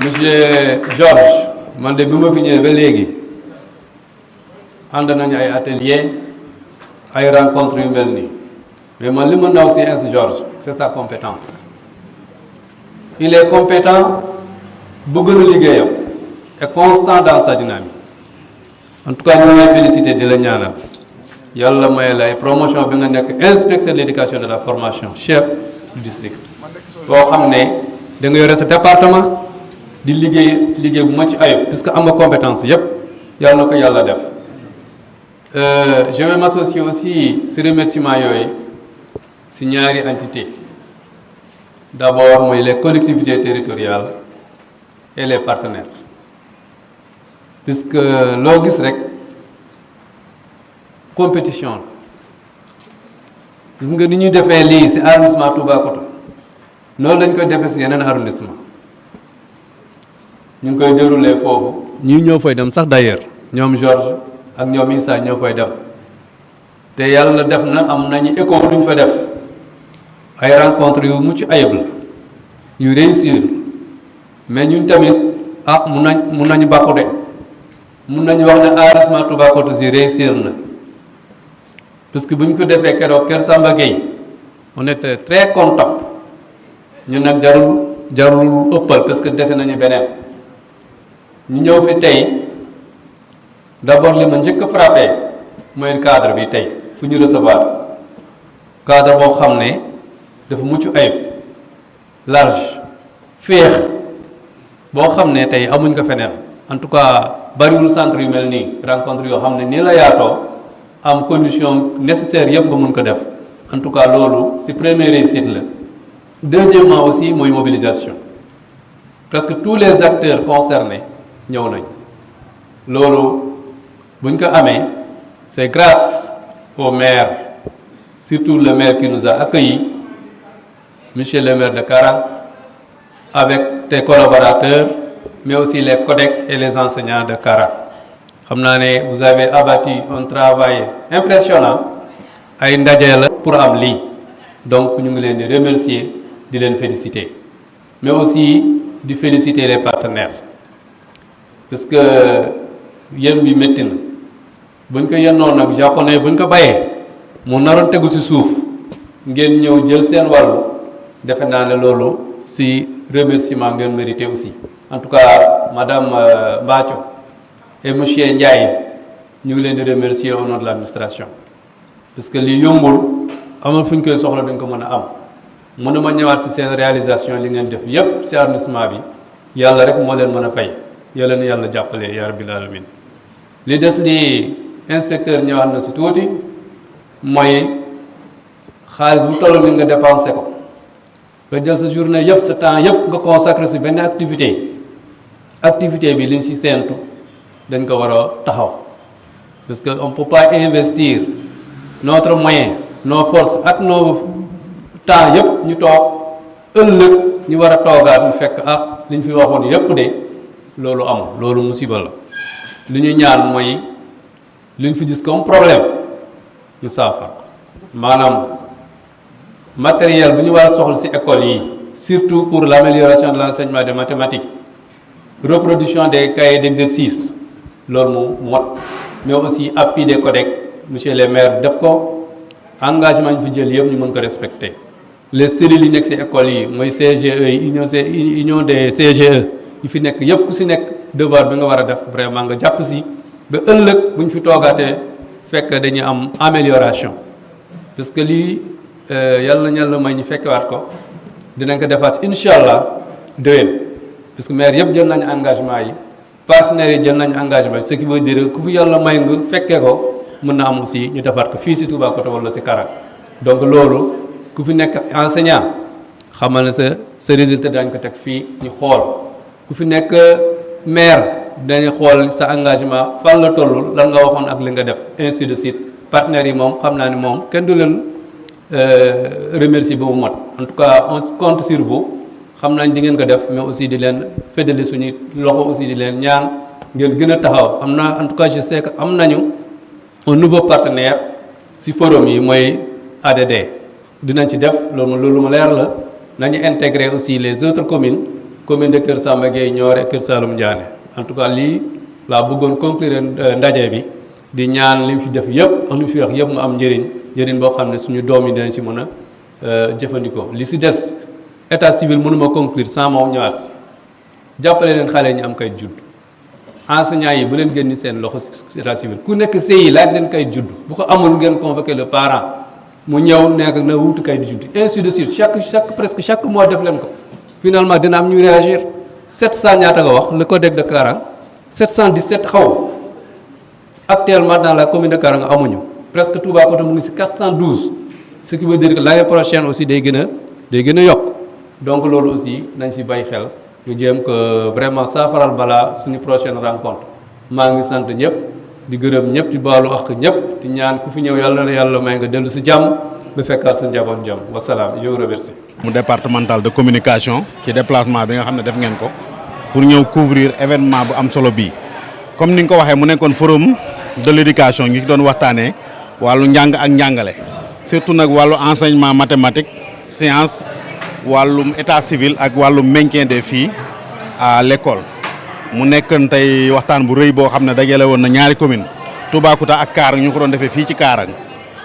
Monsieur Georges man de bi ma fi ñëwee ba léegi ànd nañu ay atelier ay rencontres yu mel nii mais man li ma naw si Ins Georges c'est sa compétence. Il est compétent, bëgg na liggéeyam et constant dans sa dynamique. En tout cas ñu ngi lay féliciter di la ñaanal yàlla may lay promotion bi nga nekk inspecteur de l'éducation et de la formation chef du district boo xam ne da nga yore sa département di liggéey bu mucc ayib puisque am nga compétence yépp yàlla na ko yàlla def. Je vais m'associer aussi ci remerciement yooyu ci ñaari entité d'abord mooy les collectivités territoriales et les partenaires puisque loo gis rek compétition gis nga ni ñuy defee lii ci arrondissement Toubacouta noonu lañ koy defee ci yeneen arrondissement ñu ngi koy dérouler foofu ñii ñoo fay dem sax d'ailleurs ñoom Georges ak ñoom Issa ñoo fay dem te yàlla def na am nañu écho lu ñu fa def ay rencontres yu mucc ayib la yu réussir mais ñun tamit mun nañu bàkku de mun nañu wax ne arrondissement Toubacouta si réussir na parce que bu ñu ko defee keroog Kër Samba Gueye on était très content ñu nag jarul ëppal parce que dese nañu beneen ñu ñëw fi tey d'abord li ma njëkk a frappé mooy cadre bi tey fu ñu recevoir cadre boo xam ne dafa mucc ayib large féex boo xam ne tey amuñ ko feneen en tout cas bariwul centre yu mel nii rencontre yoo xam ne nii la yaatoo am condition nécessaire yëpp ba mun ko def en tout cas loolu ci première réussite la. Deuxièmement aussi mooy mobilisation presque tous les acteurs concernés ñëw nañ loolu buñ ko amee c'est grâce au maire, surtout le maire qui nous a accueillis, monsieur le maire de Karang, avec tes collaborateurs, mais aussi les codecs et les enseignants de Kara. Vous avez abattu un travail impressionnant ay ndaje la pour am lii donc ñu ngi leen di remercier di leen féliciter mais aussi di féliciter les partenaires parce que yéen bi métti na buñ ko yennoon nag japonais buñ ko bayee mu naroon tegu ci suuf ngeen ñëw jël seen wàllu defe naa ne loolu ci remerciement ngeen mérité aussi en tout cas madame Mbathio et monsieur Ndiaye ñu ngi leen di remercier au nom de l'administration parce que li yombul amul fu ñu koy soxla dañ ko mën a am mënuma ñëwaat ci seen réalisation li ngeen def yépp ci arrondissement bi yàlla rek moo leen mën a fay yàlla na yàlla jàppale yaa rabbil alamin li des li inspecteur ñëwaat na ci tuuti mooy xaalis bu toll ni nga dépensé ko nga jël sa journée yépp sa temps yépp nga consacré ci benn activité bi liñ ci séentu dañ ko war a taxaw parce que on peut pas investir notre moyen nos forces ak nos temps yépp ñu toog ëllëg ñu war a toogaat ñu fekk liñ fi waxoon yépp de loolu amul loolu musiba la li ñu ñaan mooy liñ fi gis comme problème ñu saafara maanaam matériel bu ñu war a soxla ci école yi surtout pour l'amélioration de l'enseignement des mathématiques reproduction des cahiers d'exercice loolu mu mot mais aussi appui des codecs monsieur le maire def ko engagement ñu fi jël yëpp ñu mën ko respecter les cellules yi nekk ci école yi mooy CGE yi union des CGE yi fi nekk yëpp ku ci nekk devoir bi nga war a def vraiment nga jàpp ci ba ëllëg bu ñu fi toogaatee fekk dañuy am amélioration parce que lii yàlla na yàlla may ñu fekkewaat ko dinañ ko defaat incha allah déwén parce que maire yëpp jël nañu engagement yi partenaires yi jël nañu engagement yi ce qui veut dire ku fi yàlla may nga fekkee ko mën na am aussi ñu defaat ko fii ci Toubacouta wala ci Karang donc loolu ku fi nekk enseignant xamal ne sa résultat dañ ko teg fii ñu xool ku fi nekk maire dañuy xool sa engagement fan la toll lan nga waxoon ak li nga def ainsi de suite partenaires yi moom xam naa ne moom kenn du leen remercier ba mu mot en tout cas on compte sur vous xam nañ di ngeen ko def mais aussi di leen féddali suñu loxo aussi di leen ñaan ngeen gën a taxaw am na en tout cas je sais que am nañu un nouveau partenaire ci forum yi mooy ADD dinañ ci def loolu ma leer la nañu intégrer aussi les autres communes de Kër Samba Gueye Nioro et Kër Saloum Diané en tout cas lii laa bëggoon conclure ndaje bi di ñaan li mu fi def yëpp ak li mu fi wax yëpp mu am njëriñ boo xam ne suñu doom yi dinañ ci mën a jëfandikoo li ci des état civil mënuma conclure sans moom ñëwaat si jàppale leen xale ñu am kay judd enseignants yi bu leen génni seen loxo ci état civil ku nekk CI laaj leen kay judd bu ko amul ngeen convoquer le parent mu ñëw nekk na wutu kay di judd ainsi de suite presque chaque mois def leen ko finalement dina am ñuy réagir 700 ñaata nga wax le codec de Karang 717 xaw actuellement dans la commune de Karang amuñu presque Toubacouta mu ngi ci 412 ce qui veut dire que l'année prochaine aussi day gën a yokk donc loolu aussi nañ ci bàyyi xel ñu jéem ko vraiment saafaral balaa suñu prochaine rencontre maa ngi sant ñëpp di gërëm ñëpp di baalu ak ñëpp di ñaan ku fi ñëw yàlla na yàlla may nga dellu ci jàmm ba fekkaat sa njaboot jàmm wasalaam je vous remercie. mu départemental de communication ci déplacement bi nga xam ne def ngeen ko pour ñëw couvrir événement bu am solo bii comme ni nga ko waxee mu nekkoon forum de l'éducation ñu ci doon waxtaanee wàllu njàng ak njàngale surtout nag wàllu enseignement mathématique science wàllum état civil ak wàllum maintien des filles à l'école mu nekkoon tey waxtaan bu rëy boo xam ne dajale woon na ñaari commune Toubacouta ak Karang ñu ko doon defee fii ci Karang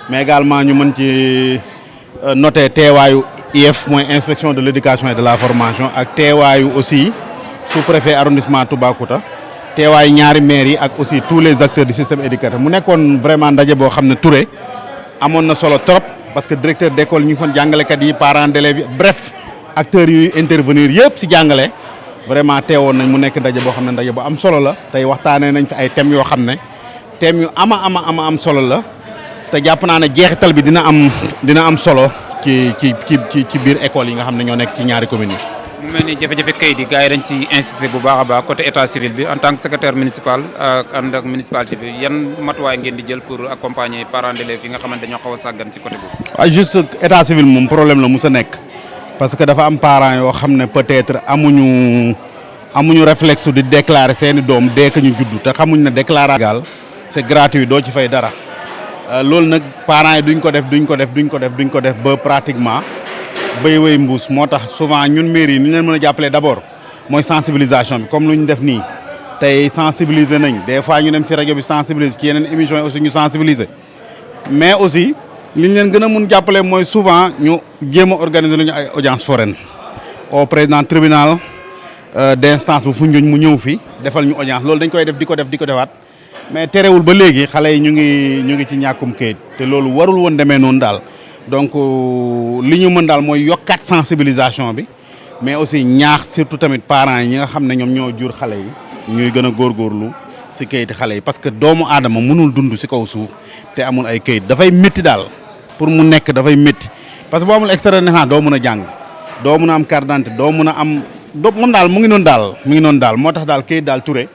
mais également ñu mën ci noter teewaayu IEF mooy inspection de l'éducation et de la formation ak teewaayu aussi sous-préfet arrondissement Toubacouta teewaayu ñaari maires yi ak aussi tous les acteurs du système éducatif mu nekkoon vraiment ndaje boo xam ne Touré amoon na solo trop parce que directeur d'école ñu ngi fan jàngalekat yi parents d'élèves yi bref acteurs yu intervenir yëpp ci jàngale vraiment teewoon nañ mu nekk ndaje boo xam ne ndaje bu am solo la tey waxtaanee nañ fi ay thèmes yoo xam ne thèmes yu am solo la te jàpp naa ne jeexital bi dina am solo ci biir école yi nga xam ne ñoo nekk ci ñaari communes yi. mu mel ni jafe-jafe kayit yi gars yi dañ ci insister bu baax a baax côté état civil bi en tant que secrétaire municipal ak ànd ak municipalité bi yan matuwaay ngeen di jël pour accompagner parents d'élèves yi nga xamante dañoo xaw a sàggan ci côté boobu. waaw juste état civil moom problème la mus a nekk parce que dafa am parents yoo xam ne peut-être amuñu amuñu réflexe di déclarer seeni doom dès que ñu juddu te xamuñ ne déclaration c'est gratuit doo ci fay dara loolu nag parents yi duñ ko def ba pratiquement bay way mbuus moo tax souvent ñun mairie yi ni leen mën a jàppalee d'abord mooy sensibilisation bi comme lu ñu def nii tey sensibiliser nañ des fois ñu dem ci rajo bi sensibiliser ci yeneen émission yi aussi ñu sensibiliser mais aussi li ñu leen gën a mun jàppale mooy souvent ñu jéem a organiser lu ñu ay audience foraine au président tribunal d'instance bu Foundiougne mu ñëw fi defal ñu audience loolu dañ koy def di ko defaat mais terewul ba léegi xale yi ñu ngi ci ñàkkum kayit te loolu warul woon demee noonu daal donc li ñu mën daal mooy yokkaat sensibilisation bi mais aussi ñaax surtout tamit parents yi ñi nga xam ne ñoom ñoo jur xale yi ñuy gën a góorgóorlu si kayiti xale yi parce que doomu aadama mënul dund si kaw suuf te amul ay kayit dafay métti daal pour mu nekk dafay métti parce que boo amul extrait de naissance doo mën a jàng doo mën a am carte d'identité doo mën a am moom daal mu ngi noonu daal moo tax daal kayit daal Touré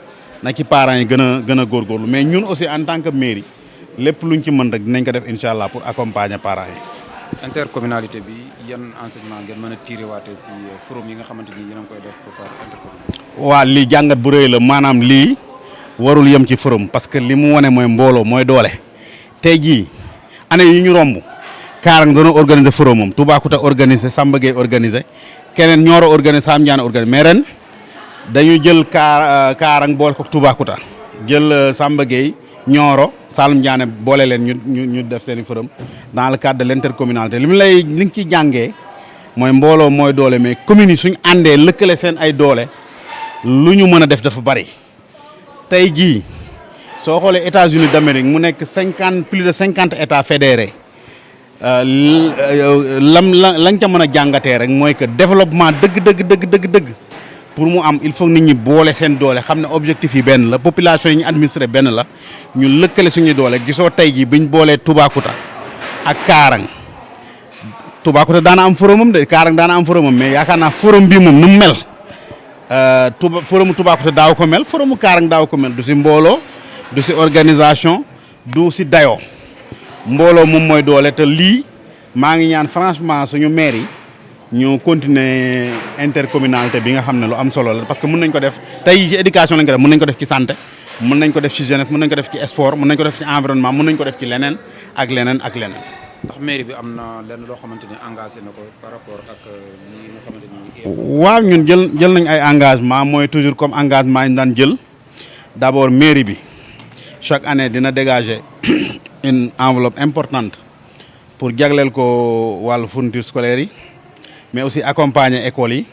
na ci parents yi gën a góorgóorlu mais ñun aussi en tant que mairie lépp luñ ci mën rek dinañ ko def incha allah pour accompagner parents yi. intercommunalité bi yan enseignement ngeen mën a tiré waatee si forum yi nga xamante ni yéen a ngi koy def pour intercommunalité. waa lii jàngat bu rëy la maanaam lii warul yem ci forum parce que li mu wane mooy mbooloo mooy doole tey jii année yi ñu romb Kaarang doon organiser forumam Toubacouta organiser Samba Gueye organiser keneen Nioro organiser Sam Ndiané organiser mais ren dañu jël Kaarang boole ko Toubacouta jël Samba Gueye Nioro Saloum Ndiané boole leen ñu def seen i forum dans le cadre de l'intercommunalité li nga ciy jàngee mooy mbooloo mooy doole mais communes yi suñu àndee lëkkale seen ay doole lu ñu mën a def dafa bari tey jii soo xoolee États-Unis d'Amérique mu nekk plus de 50 états fédérés lañ ca mën a jàngatee rek mooy que développement dëgg pour mu am il faut nit ñi boole seen doole xam ne objectif yi benn la population yi ñu administré benn la ñu lëkkale suñu doole gisoo tey jii biñ boolee Toubacouta ak Kaarang Toubacouta daana am forumam de Kaarang daana am forumam mais yaakaar naa forum bi moom nu mu mel forumu Toubacouta daaw ko mel forumu Kaarang daaw ko mel du si mbooloo du si organisation du si dayoo mbooloo moom mooy doole te lii maa ngi ñaan franchement suñu maire yi ñu continuer intercommunalité bi nga xam ne lu am solo la parce que mën nañ ko def tey ci éducation lañ ko def mën nañ ko def ci santé mën nañ ko def ci jeunesse mën nañ ko def ci sport mën nañ ko def ci environnement mën nañ ko def ci leneen ak leneen ak leneen. ndax mairie bi am na lenn loo xamante ni engagé na ko par rapport ak li nga xamante ni. waaw ñun jël nañ ay engagement mooy toujours comme engagement yi ñu daan jël d'abord mairie bi chaque année dina dégager une enveloppe importante pour jagleel ko wàllu fourniture scolaire yi. mais aussi accompagner écoles yi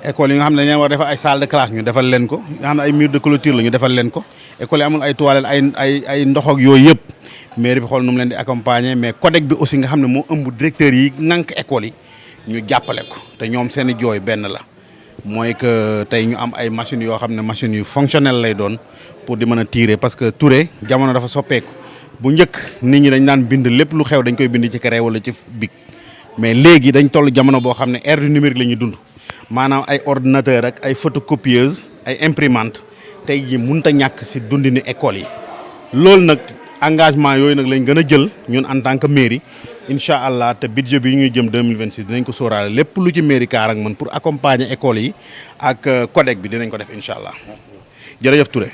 nga xam ne dañu war a defal ay salle de classe ñu defal leen ko nga xam ne ay mur de clôture la ñu defal leen ko écoles yi amul ay toilettes ay ndox ak yooyu yëpp mairie bi xool nu mu leen di accompagner mais CODEC bi aussi nga xam ne moo ëmb directeurs yi ŋànk écoles yi ñu jàppale ko te ñoom seen i jooy benn la mooy que tey ñu am ay machines yoo xam ne machines yu fonctionnelles lay doon pour di mën a tirer parce que Touré jamono dafa soppeeku bu njëkk nit ñi dañ daan bind lépp lu xew dañ koy bind ci craie wala ci bic. mais léegi dañ toll jamono boo xam ne ère du numérique la ñuy dund maanaam ay ordinateur ak ay photocopieuse ay imprimante tey ji mënut a ñàkk si dundinu école yi loolu nag engagement yooyu nag lañ gën a jël ñun en tant que mairie incha allah te budget bi ñuy jëm 2026 dinañ ko sóoraale lépp lu ci mairie Kaarang mën pour accompagner école yi ak CODEC bi dinañ ko def incha allah jërëjëf Touré.